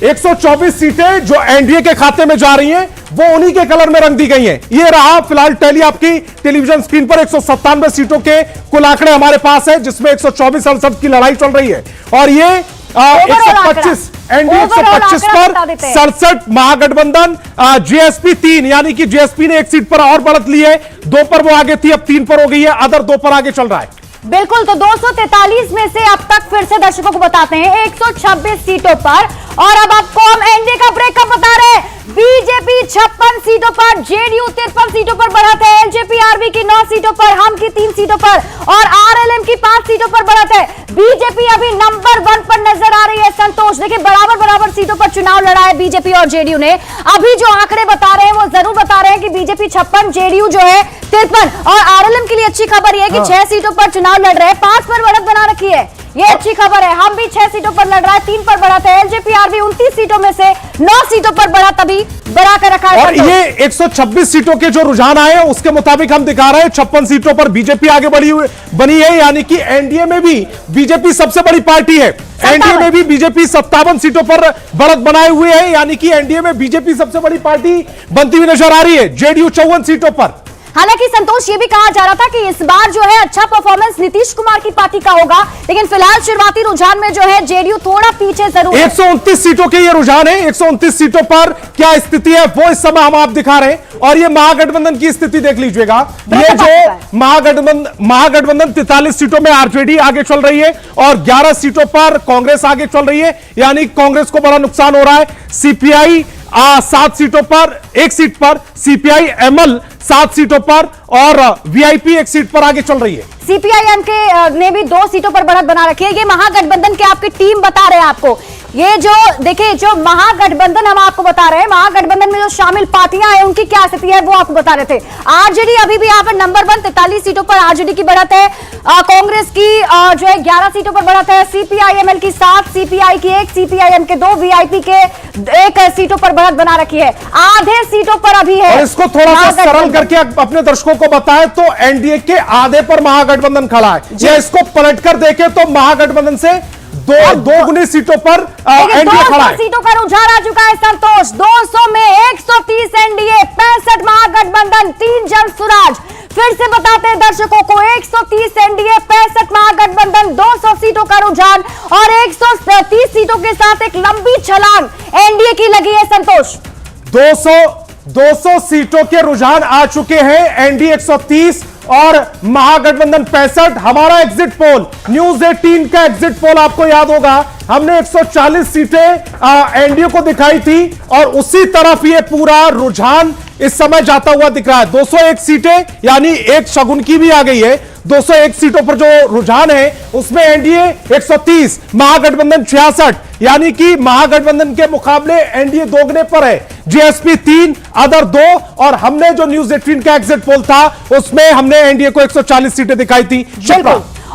S1: 124 सीटें जो एनडीए के खाते में जा रही हैं वो उन्हीं के कलर में रंग दी गई हैं। ये रहा फिलहाल टैली आपकी टेलीविजन स्क्रीन पर 197 सीटों के कुल आंकड़े हमारे पास है, जिसमें 124-68 की लड़ाई चल रही है। और ये 125 एनडीए 125 पर 67 महागठबंधन, जेएसपी 3 यानी कि जेएसपी ने 1 सीट पर और बढ़त ली है। 2 पर वो आगे थी, अब 3 पर हो गई है, अदर 2 पर आगे चल रहा है।
S2: बिल्कुल, तो 243 में से अब तक फिर से दर्शकों को बताते हैं 126 सीटों पर। और अब आपको हम एनडीए का ब्रेकअप बता रहे हैं। बीजेपी 56 सीटों पर, जेडीयू 53 सीटों पर बढ़त है, एलजेपी आरबी की 9 सीटों पर, हम की 3 सीटों पर और आरएलएम की 5 सीटों पर बढ़त है। बीजेपी अभी नंबर 1 पर नजर आ रही है संतोष। देखिए बराबर सीटों पर चुनाव लड़ा है बीजेपी और जेडीयू ने। अभी जो आंकड़े बता रहे हैं वो जरूर बता रहे हैं कि बीजेपी 56, जेडीयू जो है 53, और आरएलएम के लिए अच्छी खबर यह है कि 6 सीटों पर चुनाव लड़ रहे हैं, 5 पर बढ़त बना रखी है, ये अच्छी खबर है। हम भी 6 सीटों पर लड़ रहा है, 3 पर बढ़त है। एलजेपी आरबी 29 सीटों में से 9 सीटों पर बढ़त अभी बढ़ा कर रखा है।
S1: और ये 126 सीटों के जो रुझान आए हैं उसके मुताबिक हम दिखा रहे हैं 56 सीटों पर बीजेपी आगे बनी है, यानी कि एनडीए में भी बीजेपी सबसे बड़ी पार्टी है। एनडीए में भी बीजेपी 57 सीटों पर बढ़त बनाए हुए है, यानी कि एनडीए में बीजेपी सबसे बड़ी पार्टी बनती हुई नजर आ रही है। जेडीयू 54 सीटों पर।
S2: हालांकि संतोष ये भी कहा जा रहा था कि इस बार जो है अच्छा परफॉर्मेंस नीतीश कुमार की पार्टी का होगा, लेकिन फिलहाल शुरुआती रुझान में जो है जेडीयू थोड़ा पीछे जरूर है।
S1: 129 सीटों के ये रुझान है। 129 सीटों पर क्या स्थिति है वो इस समय हम आप दिखा रहे हैं। और ये महागठबंधन की स्थिति देख लीजिएगा। ये जो महागठबंधन 43 सीटों में आरजेडी आगे चल रही है और 11 सीटों पर कांग्रेस आगे चल रही है, यानी कांग्रेस को बड़ा नुकसान हो रहा है। सीपीआई 7 सीटों पर, 1 सीट पर, सीपीआई एमएल 7 सीटों पर और वीआईपी 1 सीट पर आगे चल रही है।
S2: सीपीआईएम के ने भी 2 सीटों पर बढ़त बना रखी है। ये महागठबंधन के आपकी टीम बता रहे हैं आपको। ये जो देखिए जो महागठबंधन हम आपको बता रहे हैं, महागठबंधन में जो शामिल पार्टियां हैं उनकी क्या स्थिति है वो आपको बता रहे थे। आरजेडी अभी भी यहाँ पर नंबर 1, 43 सीटों पर आरजेडी की बढ़त है। कांग्रेस की जो है 11 सीटों पर बढ़त है। सीपीआईएमएल की 7, सीपीआई की 1, सीपीआईएम के 2, वीआईपी के 1 सीटों पर बढ़त बना रखी है। आधे सीटों पर अभी है।
S1: और इसको थोड़ा सा सरल करके अपने दर्शकों को बताएं तो एनडीए के आधे पर महागठबंधन खड़ा है, या इसको पलटकर देखें तो महागठबंधन से दो गुनी सीटों पर एनडीए खड़ा है।
S2: सीटों का रुझान आ चुका है संतोष। 200 में 130 एनडीए, 65 महागठबंधन, 3 जनसुराज। फिर से बताते हैं दर्शकों को, 130 एनडीए, 65 महागठबंधन, 200 सीटों का रुझान और 130 सीटों के साथ एक लंबी छलांग एनडीए की लगी है संतोष।
S1: 200 सीटों के रुझान आ चुके हैं। एनडीए 130 और महागठबंधन 65। हमारा एग्जिट पोल न्यूज 18 का एग्जिट पोल आपको याद होगा, हमने 140 सीटें एनडीए को दिखाई थी और उसी तरफ ये पूरा रुझान इस समय जाता हुआ दिख रहा है। 201 सीटें यानी एक शगुन की भी आ गई है। 201 सीटों पर जो रुझान है उसमें एनडीए 130, महागठबंधन 66, यानी कि महागठबंधन के मुकाबले एनडीए दोगुने पर है। जीएसपी 3, अदर 2, और हमने जो न्यूज 18 का एग्जिट पोल था उसमें हमने एनडीए को 140 सीटें दिखाई थी।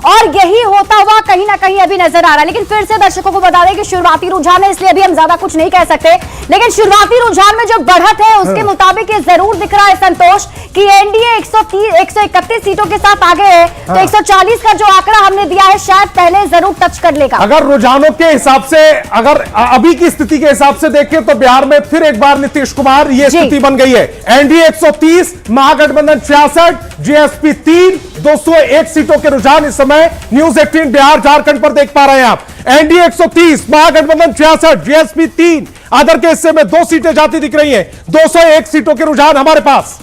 S2: और यही होता हुआ कहीं ना कहीं अभी नजर आ रहा है। लेकिन फिर से दर्शकों को बता दें कि शुरुआती रुझान है, इसलिए अभी हम ज्यादा कुछ नहीं कह सकते, लेकिन शुरुआती रुझान में जो बढ़त है उसके मुताबिक ये जरूर दिख रहा है संतोष कि एनडीए 131 सीटों के साथ आगे है। तो 140 का जो आंकड़ा हमने दिया है शायद पहले जरूर टच कर लेगा।
S1: अगर रुझानों के हिसाब से, अगर अभी की स्थिति के हिसाब से देखें तो बिहार में फिर एक बार नीतीश कुमार ये स्थिति बन गई है। एनडीए 130, महागठबंधन 66, जीएसपी 3, 201 सीटों के रुझान इस समय न्यूज 18 बिहार झारखंड पर देख पा रहे हैं आप। एनडीए 130, महागठबंधन 66, जीएसपी 3, अदर के हिस्से में 2 सीटें जाती दिख रही हैं। 201 सीटों के रुझान हमारे पास।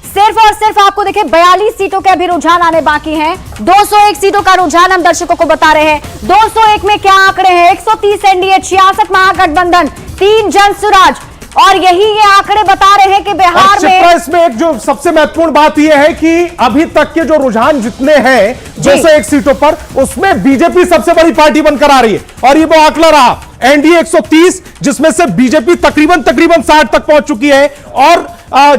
S2: सिर्फ और सिर्फ आपको देखिए 42 सीटों के अभी रुझान आने बाकी हैं। 201 सीटों का रुझान हम दर्शकों को बता रहे हैं। 201 में क्या आंकड़े हैं? 130 एनडीए, 66 महागठबंधन, 3 जनसुराज, और यही ये आंकड़े बता रहे हैं कि बिहार में
S1: इसमें एक जो सबसे महत्वपूर्ण बात यह है कि अभी तक के जो रुझान जितने हैं 201 सीटों पर, उसमें बीजेपी सबसे बड़ी पार्टी बनकर आ रही है और ये वो आंकड़ा रहा। एनडीए 130, जिसमें से बीजेपी तकरीबन 60 तक पहुंच चुकी है, और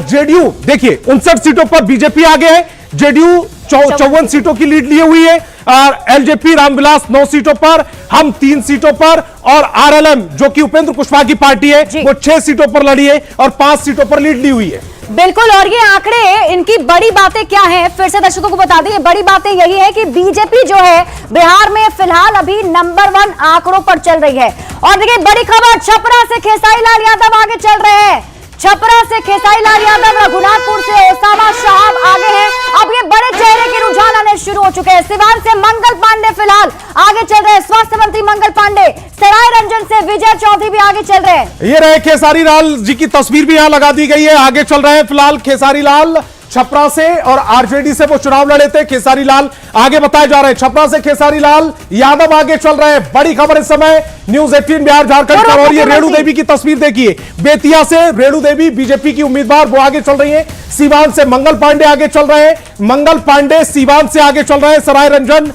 S1: जेडीयू देखिए 59 सीटों पर बीजेपी आगे है। जेडीयू 54 सीटों की लीड लिए हुई है, और एलजेपी रामविलास 9 सीटों पर, हम 3 सीटों पर, और आरएलएम जो कि उपेंद्र कुशवाहा की पार्टी है वो 6 सीटों पर लड़ी है और 5 सीटों पर लीड ली हुई है।
S2: बिल्कुल, और ये आंकड़े, इनकी बड़ी बातें क्या हैं? फिर से दर्शकों को बता दें, बड़ी बातें यही है कि बीजेपी जो है बिहार में फिलहाल अभी नंबर 1 आंकड़ों पर चल रही है। और देखिए बड़ी खबर, छपरा से खेसारी लाल यादव आगे चल रहे हैं। छपरा से खेसारी लाल यादव, रघुनाथपुर से ओसामा साहब आगे हैं। अब ये बड़े चेहरे के रुझान आने शुरू हो चुके हैं। सिवान से मंगल पांडे फिलहाल आगे चल रहे हैं, स्वास्थ्य मंत्री मंगल पांडे। सराय रंजन से विजय चौधरी भी आगे चल रहे हैं।
S1: ये रहे खेसारी लाल जी की तस्वीर भी यहां लगा दी गई है, आगे चल रहे हैं फिलहाल खेसारी लाल। छपरा से और आरजेडी से वो चुनाव लड़े थे, खेसारी लाल आगे बताए जा रहे हैं। छपरा से खेसारी लाल यादव आगे चल रहे हैं। बड़ी खबर इस समय न्यूज 18 बिहार झारखंड पर, और ये रेणु देवी की तस्वीर देखिए। बेतिया से रेणु देवी बीजेपी की उम्मीदवार, वो आगे चल रही है। सीवान से मंगल पांडे आगे चल रहे हैं। मंगल पांडे सीवान से आगे चल रहे हैं। सराय रंजन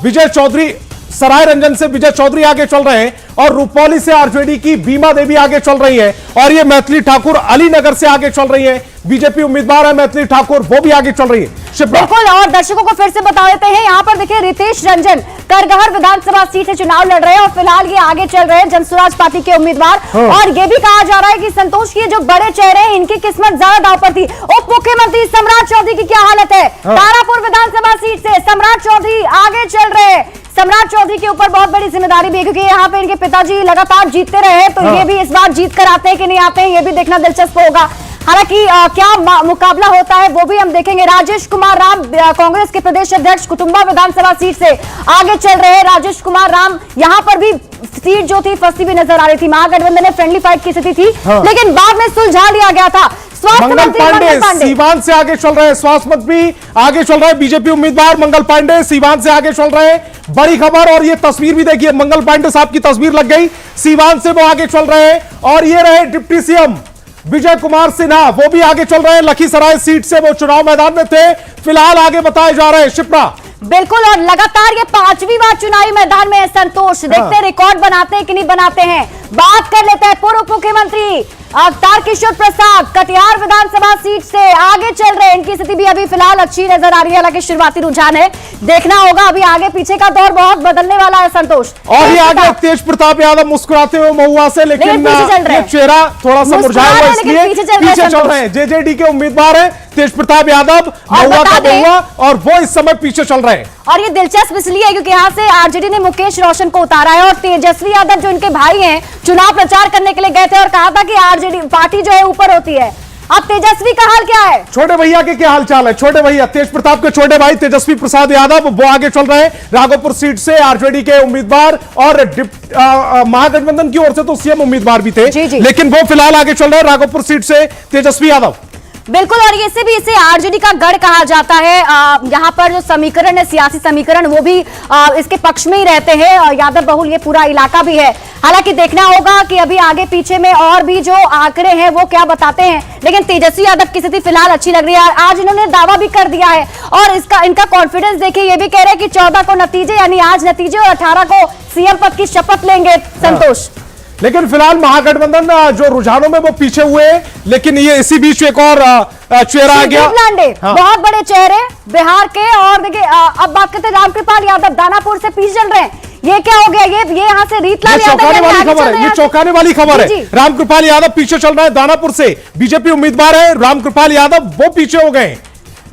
S1: विजय चौधरी, सराय रंजन से विजय चौधरी आगे चल रहे हैं, और रुपौली से आरजेडी की बीमा देवी आगे चल रही है, और ये मैथिली ठाकुर अलीनगर से आगे चल रही है। बीजेपी उम्मीदवार है मैथिली ठाकुर, वो भी आगे चल रही है।
S2: बिल्कुल, और दर्शकों को फिर से बता देते हैं, यहाँ पर देखिए रितेश रंजन करगहर विधानसभा सीट से चुनाव लड़ रहे हैं और फिलहाल ये आगे चल रहे हैं, जनसुराज पार्टी के उम्मीदवार। और ये भी कहा जा रहा है कि संतोष की जो बड़े चेहरे हैं इनकी किस्मत ज्यादा दांव पर थी। उप मुख्यमंत्री सम्राट चौधरी की क्या हालत है? तारापुर विधानसभा सीट से सम्राट चौधरी आगे चल रहे हैं। सम्राट चौधरी के ऊपर बहुत बड़ी जिम्मेदारी भी है, क्योंकि यहाँ पे इनके पिताजी लगातार जीतते रहे हैं, तो ये भी इस बार जीत कर आते हैं कि नहीं आते हैं, ये भी देखना दिलचस्प होगा। हालांकि क्या मुकाबला होता है वो भी हम देखेंगे। राजेश कुमार राम कांग्रेस के प्रदेश अध्यक्ष कुटुंबा विधानसभा सीट से आगे चल रहे हैं। राजेश कुमार राम, यहाँ पर भी सीट जो थी फंसी हुई नजर आ रही थी। महागठबंधन में फ्रेंडली फाइट की स्थिति थी, लेकिन बाद में सुलझा लिया गया था। स्वास्थ्य मंत्री मंगल पांडे
S1: सीवान से आगे चल रहे हैं। स्वास्थ्य मंत्री आगे चल रहे हैं। बीजेपी उम्मीदवार मंगल पांडे सीवान से आगे चल रहे हैं। बड़ी खबर, और ये तस्वीर भी देखिए, मंगल पांडे साहब की तस्वीर लग गई, सीवान से वो आगे चल रहे हैं। और ये रहे डिप्टी सीएम विजय कुमार सिन्हा, वो भी आगे चल रहे हैं। लखीसराय सीट से वो चुनाव मैदान में थे, फिलहाल आगे बताए जा रहे हैं। शिप्रा
S2: बिल्कुल, और लगातार ये 5वीं बार चुनावी मैदान में है संतोष। देखते हैं रिकॉर्ड बनाते हैं कि नहीं बनाते हैं। बात कर लेते हैं पूर्व मुख्यमंत्री तारकिशोर प्रसाद, कटिहार विधानसभा सीट से आगे चल रहे हैं। इनकी स्थिति भी अभी फिलहाल अच्छी नजर आ रही है, हालांकि शुरुआती रुझान है, देखना होगा अभी आगे पीछे का दौर बहुत बदलने वाला है संतोष।
S1: और ये आगे तेज प्रताप यादव मुस्कुराते हुए महुआ से, लेकिन ये चेहरा थोड़ा सा मुरझाया हुआ, इसलिए पीछे चल रहे हैं। जेजेडी के उम्मीदवार है तेज प्रताप यादव, महुआ का महुआ, और वो इस समय पीछे चल रहे हैं।
S2: और ये दिलचस्प इसलिए है क्योंकि यहाँ से आरजेडी ने मुकेश रोशन को उतारा है, और तेजस्वी यादव जो इनके भाई हैं चुनाव प्रचार करने के लिए गए थे और कहा था कि आरजेडी पार्टी जो है ऊपर होती है। अब तेजस्वी का हाल क्या है? तो
S1: भैया के क्या हाल चाल है? छोटे भैया तेज प्रताप के छोटे भाई तेजस्वी प्रसाद यादव, वो आगे चल रहे हैं राघोपुर सीट से, आरजेडी के उम्मीदवार, और महागठबंधन की ओर से तो सीएम उम्मीदवार भी थे, लेकिन वो फिलहाल आगे चल रहे हैं राघोपुर सीट से तेजस्वी यादव।
S2: बिल्कुल, और इसे भी इसे आरजेडी का गढ़ कहा जाता है। यहाँ पर जो समीकरण है, सियासी समीकरण, वो भी इसके पक्ष में ही रहते हैं। यादव बहुल ये पूरा इलाका भी है। हालांकि देखना होगा कि अभी आगे पीछे में और भी जो आंकड़े हैं वो क्या बताते हैं, लेकिन तेजस्वी यादव की स्थिति फिलहाल अच्छी लग रही है। आज इन्होंने दावा भी कर दिया है और इनका कॉन्फिडेंस देखिए, ये भी कह रहे हैं कि 14 को नतीजे, यानी आज नतीजे, और 18 को सीएम पद की शपथ लेंगे संतोष।
S1: लेकिन फिलहाल महागठबंधन जो रुझानों में वो पीछे हुए हैं, लेकिन ये इसी बीच एक और चेहरा आ गया।
S2: हाँ। बहुत बड़े चेहरे बिहार के, और देखिए अब बात करते हैं रामकृपाल यादव दानापुर से पीछे चल रहे हैं। ये क्या हो गया? ये यहाँ से रीतलाल यादव
S1: चौंकाने वाली खबर है, ये चौंकाने वाली खबर है। रामकृपाल यादव पीछे चल रहा है दानापुर से, बीजेपी उम्मीदवार है रामकृपाल यादव, वो पीछे हो गए।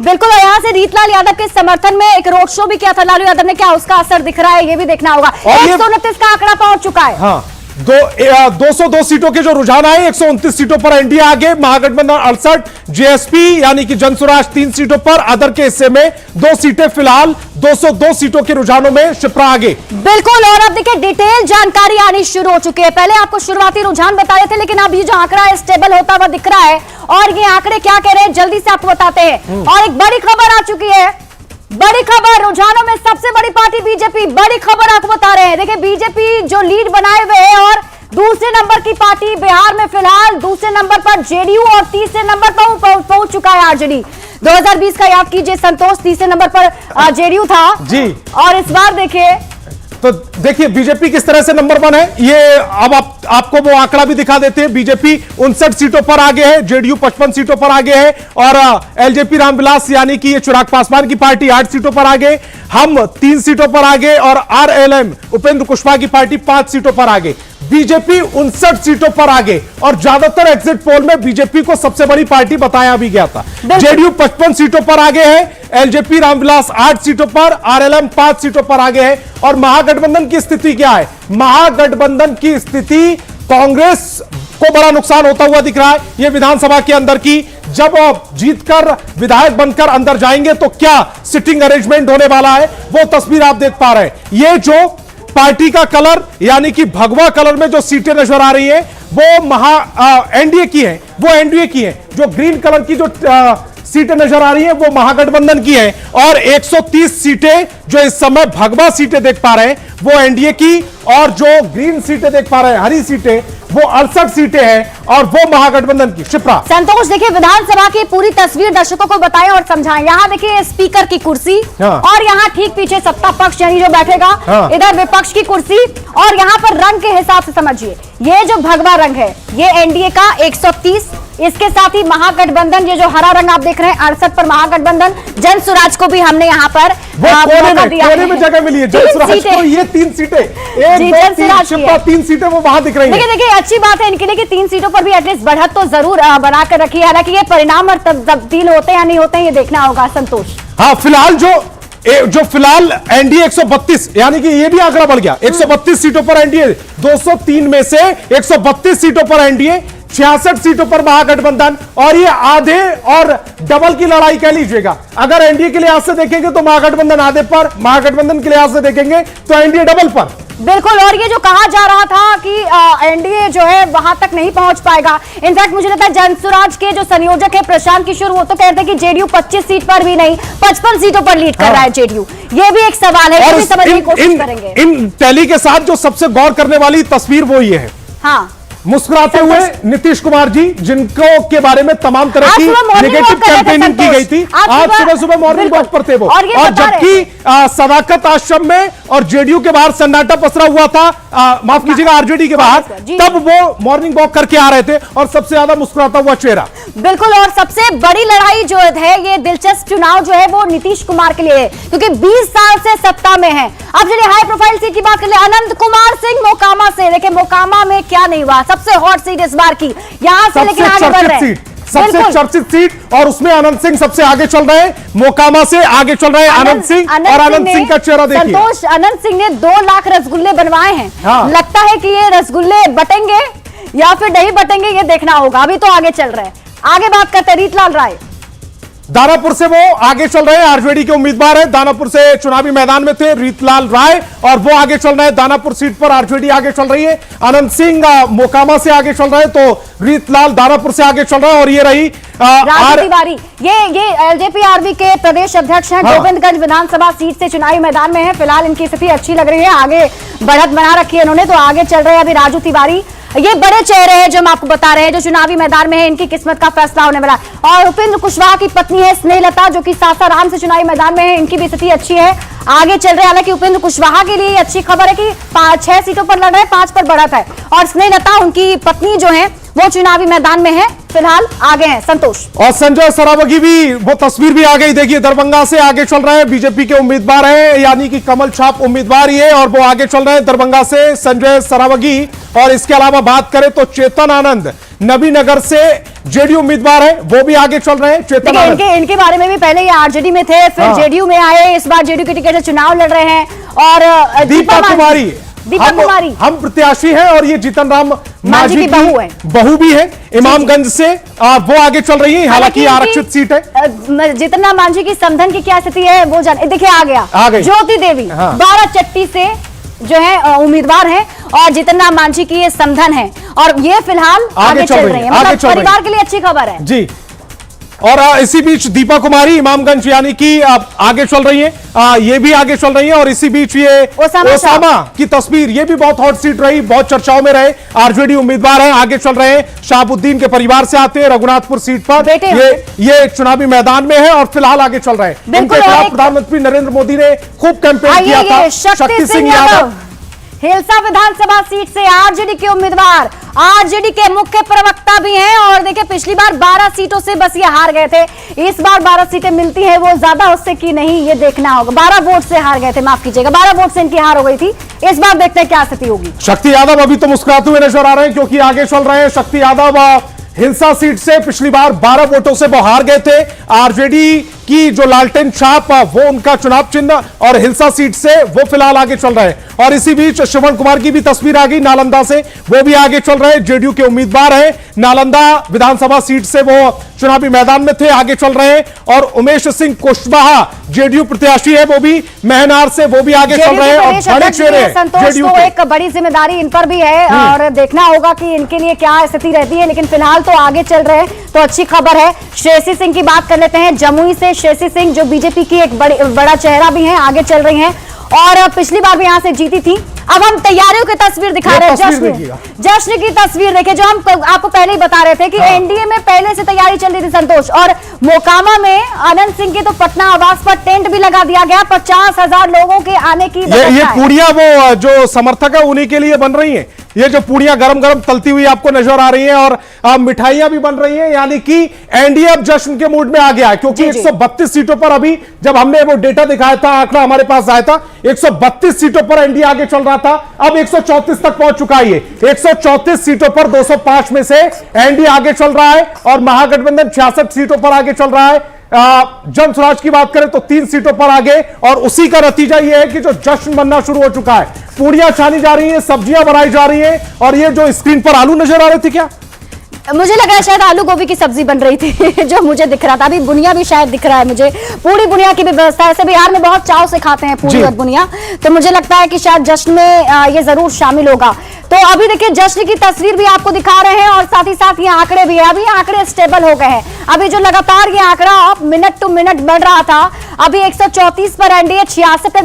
S2: बिल्कुल, और यहाँ से रीतलाल यादव के समर्थन में एक रोड शो भी किया था लालू यादव ने, क्या उसका असर दिख रहा है ये भी देखना होगा। 129 का आंकड़ा पहुंच चुका है।
S1: हाँ, 202 सीटों के जो रुझान आए, 129 सीटों पर एनडीए आगे, महागठबंधन 68, जेएसपी यानी कि जनसुराज 3 सीटों पर, अदर के हिस्से में 2 सीटें। फिलहाल 202 सीटों के रुझानों में शिप्रा आगे।
S2: बिल्कुल, और अब देखिए डिटेल जानकारी आनी शुरू हो चुकी है। पहले आपको शुरुआती रुझान बता रहे थे, लेकिन अब ये जो आंकड़ा है स्टेबल होता हुआ दिख रहा है, और ये आंकड़े क्या कह रहे हैं जल्दी से आपको बताते हैं। और एक बड़ी खबर आ चुकी है, बड़ी खबर, रुझानों में सबसे बड़ी पार्टी बीजेपी, बड़ी खबर आपको बता रहे हैं। देखिए बीजेपी जो लीड बनाए हुए है, और दूसरे नंबर की पार्टी बिहार में फिलहाल दूसरे नंबर पर जेडीयू, और तीसरे नंबर पर पहुंच चुका है आरजेडी। 2020 का याद कीजिए संतोष, तीसरे नंबर पर जेडीयू था
S1: जी,
S2: और इस बार देखिए
S1: तो देखिए बीजेपी किस तरह से नंबर 1 है। ये अब आपको वो आंकड़ा भी दिखा देते हैं। बीजेपी 59 सीटों पर आगे है, जेडीयू 55 सीटों पर आगे है, और एलजेपी रामविलास यानी कि ये चिराग पासवान की पार्टी 8 सीटों पर आगे, हम 3 सीटों पर आगे, और आरएलएम उपेंद्र कुशवाहा की पार्टी 5 सीटों पर आगे। बीजेपी 59 सीटों पर आगे, और ज्यादातर एग्जिट पोल में बीजेपी को सबसे बड़ी पार्टी बताया भी गया था। जेडीयू 55 सीटों पर आगे है, एलजेपी रामविलास 8 सीटों पर, आरएलएम 5 सीटों पर आगे है। और महागठबंधन की स्थिति क्या है? महागठबंधन की स्थिति, कांग्रेस को बड़ा नुकसान होता हुआ दिख रहा है। यह विधानसभा के अंदर की, जब जीतकर विधायक बनकर अंदर जाएंगे तो क्या सिटिंग अरेंजमेंट होने वाला है, वो तस्वीर आप देख पा रहे हैं। ये जो पार्टी का कलर यानी कि भगवा कलर में जो सीटें नजर आ रही हैं, वो एनडीए की है, वो एनडीए की है। जो ग्रीन कलर की जो सीटें नजर आ रही हैं, वो महागठबंधन की है। और 130 सीटें जो इस समय भगवा सीटें देख पा रहे हैं, वो एनडीए की, और जो ग्रीन सीटें देख पा रहे हैं, हरी सीटें, वो 68 सीटें हैं, और वो महागठबंधन की। शिप्रा
S2: संतोष, देखिए विधानसभा की पूरी तस्वीर दर्शकों को बताएं और समझाएं। यहाँ देखिए स्पीकर की कुर्सी, और यहाँ ठीक पीछे सत्ता पक्ष यानी जो बैठेगा, इधर विपक्ष की कुर्सी, और यहाँ पर रंग के हिसाब से समझिए, ये जो भगवा रंग है ये एनडीए का 130, इसके साथ ही महागठबंधन, ये जो हरा रंग आप देख रहे हैं 68 पर महागठबंधन, जनसुराज को भी हमने यहाँ पर
S1: कोने में जगह मिली है जनसुराज को। ये 3 सीटें, 1, 2, 3, 3 सीटें वो वहां दिख रही हैं।
S2: देखिए अच्छी बात है इनके लिए कि 3 सीटों पर भी एटलीस्ट बढ़त तो जरूर बनाकर रखी है। हालांकि ये परिणाम और तब्दील होते हैं या नहीं होते हैं, ये देखना होगा संतोष।
S1: हाँ, फिलहाल जो फिलहाल एनडीए 132, यानी कि ये भी आंकड़ा बढ़ गया, 132 सीटों पर एनडीए, 203 में से 132 सीटों पर एनडीए, 66 सीटों पर महागठबंधन, और ये आधे और डबल की लड़ाई कह लीजिएगा। अगर एनडीए के लिहाज से देखेंगे तो महागठबंधन आधे पर, महागठबंधन के लिहाज से देखेंगे तो एनडीए डबल पर।
S2: बिल्कुल, और ये जो कहा जा रहा था कि एनडीए जो है वहां तक नहीं पहुंच पाएगा, इनफैक्ट मुझे लगता है जनसुराज के जो संयोजक है प्रशांत किशोर, वो तो कहते हैं कि जेडीयू 25 सीट पर भी नहीं 55 सीटों पर लीड कर रहा है जेडीयू। ये भी एक सवाल है, भी समझने की कोशिश करेंगे।
S1: इन टैली के साथ जो सबसे गौर करने वाली तस्वीर वो ये है,
S2: हाँ,
S1: मुस्कुराते हुए नीतीश कुमार जी, जिनको के बारे में तमाम तरह की नेगेटिव कैंपेनिंग की गई थी। आज सुबह मॉर्निंग वॉक पर थे वो, और जबकि सदाकत आश्रम में और जेडीयू के बाहर सन्नाटा पसरा हुआ था, माफ कीजिएगा आरजेडी के बाहर, तब वो मॉर्निंग वॉक करके आ रहे थे, और सबसे ज्यादा मुस्कुराता हुआ चेहरा।
S2: बिल्कुल, और सबसे बड़ी लड़ाई जो है, ये दिलचस्प चुनाव जो है वो नीतीश कुमार के लिए है, क्योंकि 20 साल से सत्ता में है। अब चलिए हाई प्रोफाइल सीट की बात कर ले, अनंत कुमार सिंह मोकामा से। देखिए मोकामा में क्या नहीं हुआ, सबसे हॉट सीट इस बार की, यहां से लेकिन आगे बढ़ रहे हैं,
S1: सबसे चर्चित सीट, और उसमें अनंत सिंह सबसे आगे चल रहे हैं। मोकामा से आगे चल रहे हैं अनंत सिंह, और अनंत सिंह का चेहरा देखिए।
S2: संतोष, अनंत सिंह ने 2 लाख रसगुल्ले बनवाए हैं। हाँ। लगता है कि ये रसगुल्ले बटेंगे या फिर नहीं बटेंगे, ये देखना होगा, अभी तो आगे चल रहे हैं। आगे बात करते हैं रीतलाल राय।
S1: दानापुर से वो आगे चल रहे हैं, आरजेडी के उम्मीदवार है। दानापुर से चुनावी मैदान में थे रीतलाल राय और वो आगे चल रहे हैं। दानापुर सीट पर आरजेडी आगे चल रही है। आनंद सिंह मोकामा से आगे चल रहे हैं, तो रीतलाल दानापुर से आगे चल रहा है। और ये रही
S2: राजू तिवारी, ये एलजेपी-आरबी के प्रदेश अध्यक्ष हैं। गोविंदगंज विधानसभा सीट से चुनावी मैदान में है। फिलहाल इनकी स्थिति अच्छी लग रही है, आगे बढ़त बना रखी है इन्होंने, तो आगे चल रहे हैं अभी राजू तिवारी। ये बड़े चेहरे हैं जो हम आपको बता रहे हैं, जो चुनावी मैदान में है, इनकी किस्मत का फैसला होने वाला है। और उपेंद्र कुशवाहा की पत्नी है स्नेहलता, जो कि सासाराम से चुनावी मैदान में है, इनकी भी स्थिति अच्छी है, आगे चल रहे हैं। हालांकि उपेंद्र कुशवाहा के लिए अच्छी खबर है कि 6 सीटों पर लड़ रहे हैं, 5 पर बढ़त है। और स्नेहलता उनकी पत्नी जो है वो चुनावी मैदान में है, फिलहाल आगे हैं संतोष।
S1: और संजय सरावगी भी, वो तस्वीर भी आ गई, देखिए दरभंगा से आगे चल रहे हैं, बीजेपी के उम्मीदवार हैं, यानी कि कमल छाप उम्मीदवार ही है और वो आगे चल रहे हैं दरभंगा से संजय सरावगी। और इसके अलावा बात करें तो चेतन आनंद नबीनगर से जेडीयू उम्मीदवार है, वो भी आगे चल रहे हैं। चेतन आनंद
S2: इनके बारे में भी पहले ये आरजेडी में थे, फिर जेडीयू में आए, इस बार जेडीयू की टिकट से चुनाव लड़ रहे हैं। और
S1: दीपा कुमारी हम प्रत्याशी हैं और ये जीतन राम मांझी की बहू भी है इमामगंज से, वो आगे चल रही है, हालांकि आरक्षित सीट है।
S2: जीतन राम मांझी की समधन की क्या स्थिति है वो जान, देखिए आ गई ज्योति देवी 12 चट्टी से जो है उम्मीदवार है और जीतन राम मांझी की ये समधन है और ये फिलहाल आगे चल रही है, मतलब परिवार के लिए अच्छी खबर है
S1: जी। और इसी बीच दीपा कुमारी इमामगंज यानी कि आगे चल रही है, ये भी आगे चल रही है। और इसी बीच ये ओसामा की तस्वीर, ये भी बहुत हॉट सीट रही, बहुत चर्चाओं में रहे, आरजेडी उम्मीदवार हैं, आगे चल रहे हैं, शहाबुद्दीन के परिवार से आते हैं, रघुनाथपुर सीट पर ये चुनावी मैदान में है और फिलहाल आगे चल रहे हैं। उनके खिलाफ प्रधानमंत्री नरेंद्र मोदी ने खूब कैंपेन किया था। शक्ति सिंह यादव
S2: हिलसा विधानसभा सीट से आरजेडी के उम्मीदवार, आरजेडी के मुख्य प्रवक्ता भी हैं और देखिए पिछली बार 12 सीटों से बस ये हार गए थे, इस बार 12 सीटें मिलती हैं वो ज्यादा उससे की नहीं, ये देखना होगा। 12 वोट से हार गए थे, माफ कीजिएगा, 12 वोट से इनकी हार हो गई थी, इस बार देखते हैं क्या स्थिति होगी।
S1: शक्ति यादव अभी तो मुस्कुराते हुए नजर आ रहे हैं क्योंकि आगे चल रहे हैं। शक्ति यादव हिलसा सीट से पिछली बार 12 वोटों से वो हार गए थे। आरजेडी की जो लालटेन छाप वो उनका चुनाव चिन्ह और हिलसा सीट से वो फिलहाल आगे चल रहे हैं। और इसी बीच श्रवण कुमार की भी तस्वीर आ गई नालंदा से, वो भी आगे चल रहे हैं, जेडीयू के उम्मीदवार हैं, नालंदा विधानसभा सीट से वो चुनावी मैदान में थे, आगे चल रहे हैं। और उमेश सिंह कुशवाहा जेडीयू प्रत्याशी है, वो भी महनार से, वो भी आगे चल रहे हैं और बड़े चेहरे
S2: जेडीयू को एक बड़ी जिम्मेदारी इन पर भी है और देखना होगा कि इनके लिए क्या स्थिति रहती है, लेकिन फिलहाल तो आगे चल रहे हैं, तो अच्छी खबर है। श्रेयसी सिंह की बात कर लेते हैं, जमुई से श्रेयसी सिंह जो बीजेपी की एक बड़ा चेहरा भी है, आगे चल रही हैं और पिछली बार भी यहां से जीती थी। अब हम तैयारियों की तस्वीर दिखा रहे हैं, जश्न की तस्वीर देखिए, जो हम आपको पहले ही बता रहे थे कि एनडीए में पहले से तैयारी चल रही थी संतोष। और मोकामा में आनंद सिंह के तो पटना आवास पर टेंट भी लगा दिया गया, 50,000 लोगों के आने की
S1: ये पूड़ियां वो जो समर्थक है उन्हीं के लिए बन रही है, ये जो पूड़ियां गरम गरम तलती हुई आपको नजर आ रही हैं और मिठाइयां भी बन रही हैं, यानी कि एनडीए अब जश्न के मूड में आ गया है क्योंकि 132 सीटों पर, अभी जब हमने वो डेटा दिखाया था, आंकड़ा हमारे पास आया था, 132 सीटों पर एनडीए आगे चल रहा था, अब 134 तक पहुंच चुका है। 134 सीटों पर 205 में से एनडीए आगे चल रहा है और महागठबंधन 66 सीटों पर आगे चल रहा है। जन स्वराज की बात करें तो 3 सीटों पर आगे और उसी का नतीजा यह है कि जो जश्न बनना शुरू हो चुका है, पूड़ियां छानी जा रही हैं, सब्जियां बनाई जा रही हैं। और ये जो स्क्रीन पर आलू नजर आ रहे थे, क्या
S2: मुझे लगा शायद आलू गोभी की सब्जी बन रही थी जो मुझे दिख रहा था, अभी बुनिया भी शायद दिख रहा है मुझे, पूरी बुनिया की भी व्यवस्था है। बिहार में बहुत चाव से खाते हैं पूरी और बुनिया, तो मुझे लगता है कि शायद जश्न में ये जरूर शामिल होगा। तो अभी देखिए जश्न की तस्वीर भी आपको दिखा रहे हैं और साथ ही साथ ये आंकड़े भी है, अभी आंकड़े स्टेबल हो गए हैं। अभी जो लगातार ये आंकड़ा मिनट टू मिनट बढ़ रहा था, अभी 134 पर एनडीए, 66 पर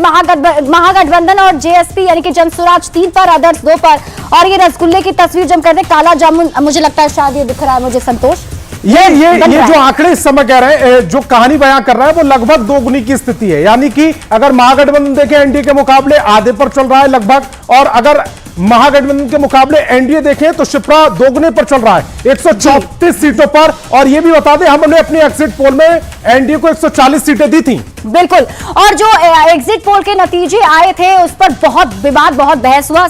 S2: महागठबंधन और जेएसपी यानी कि जन स्वराज 3 पर, अदर्स 2 पर। और ये रसगुल्ले की तस्वीर जब करते काला जामुन, मुझे लगता है शायद ये दिख रहा है मुझे संतोष,
S1: ये जो आंकड़े इस समय कह रहे हैं, जो कहानी बयां कर रहा है वो लगभग दोगुनी की स्थिति है, यानी कि अगर महागठबंधन देखें एनडीए के मुकाबले आधे पर चल रहा है लगभग, और अगर महागठबंधन के मुकाबले एनडीए देखें तो शिप्रा दोगुने पर चल रहा है 134 सीटों पर। और यह भी बता दें, हमने अपने एग्जिट पोल में एनडीए को 140 सीटें दी थी।
S2: बिल्कुल, और जो एग्जिट पोल के नतीजे आए थे उस पर बहुत विवाद, बहुत बहस हुआ।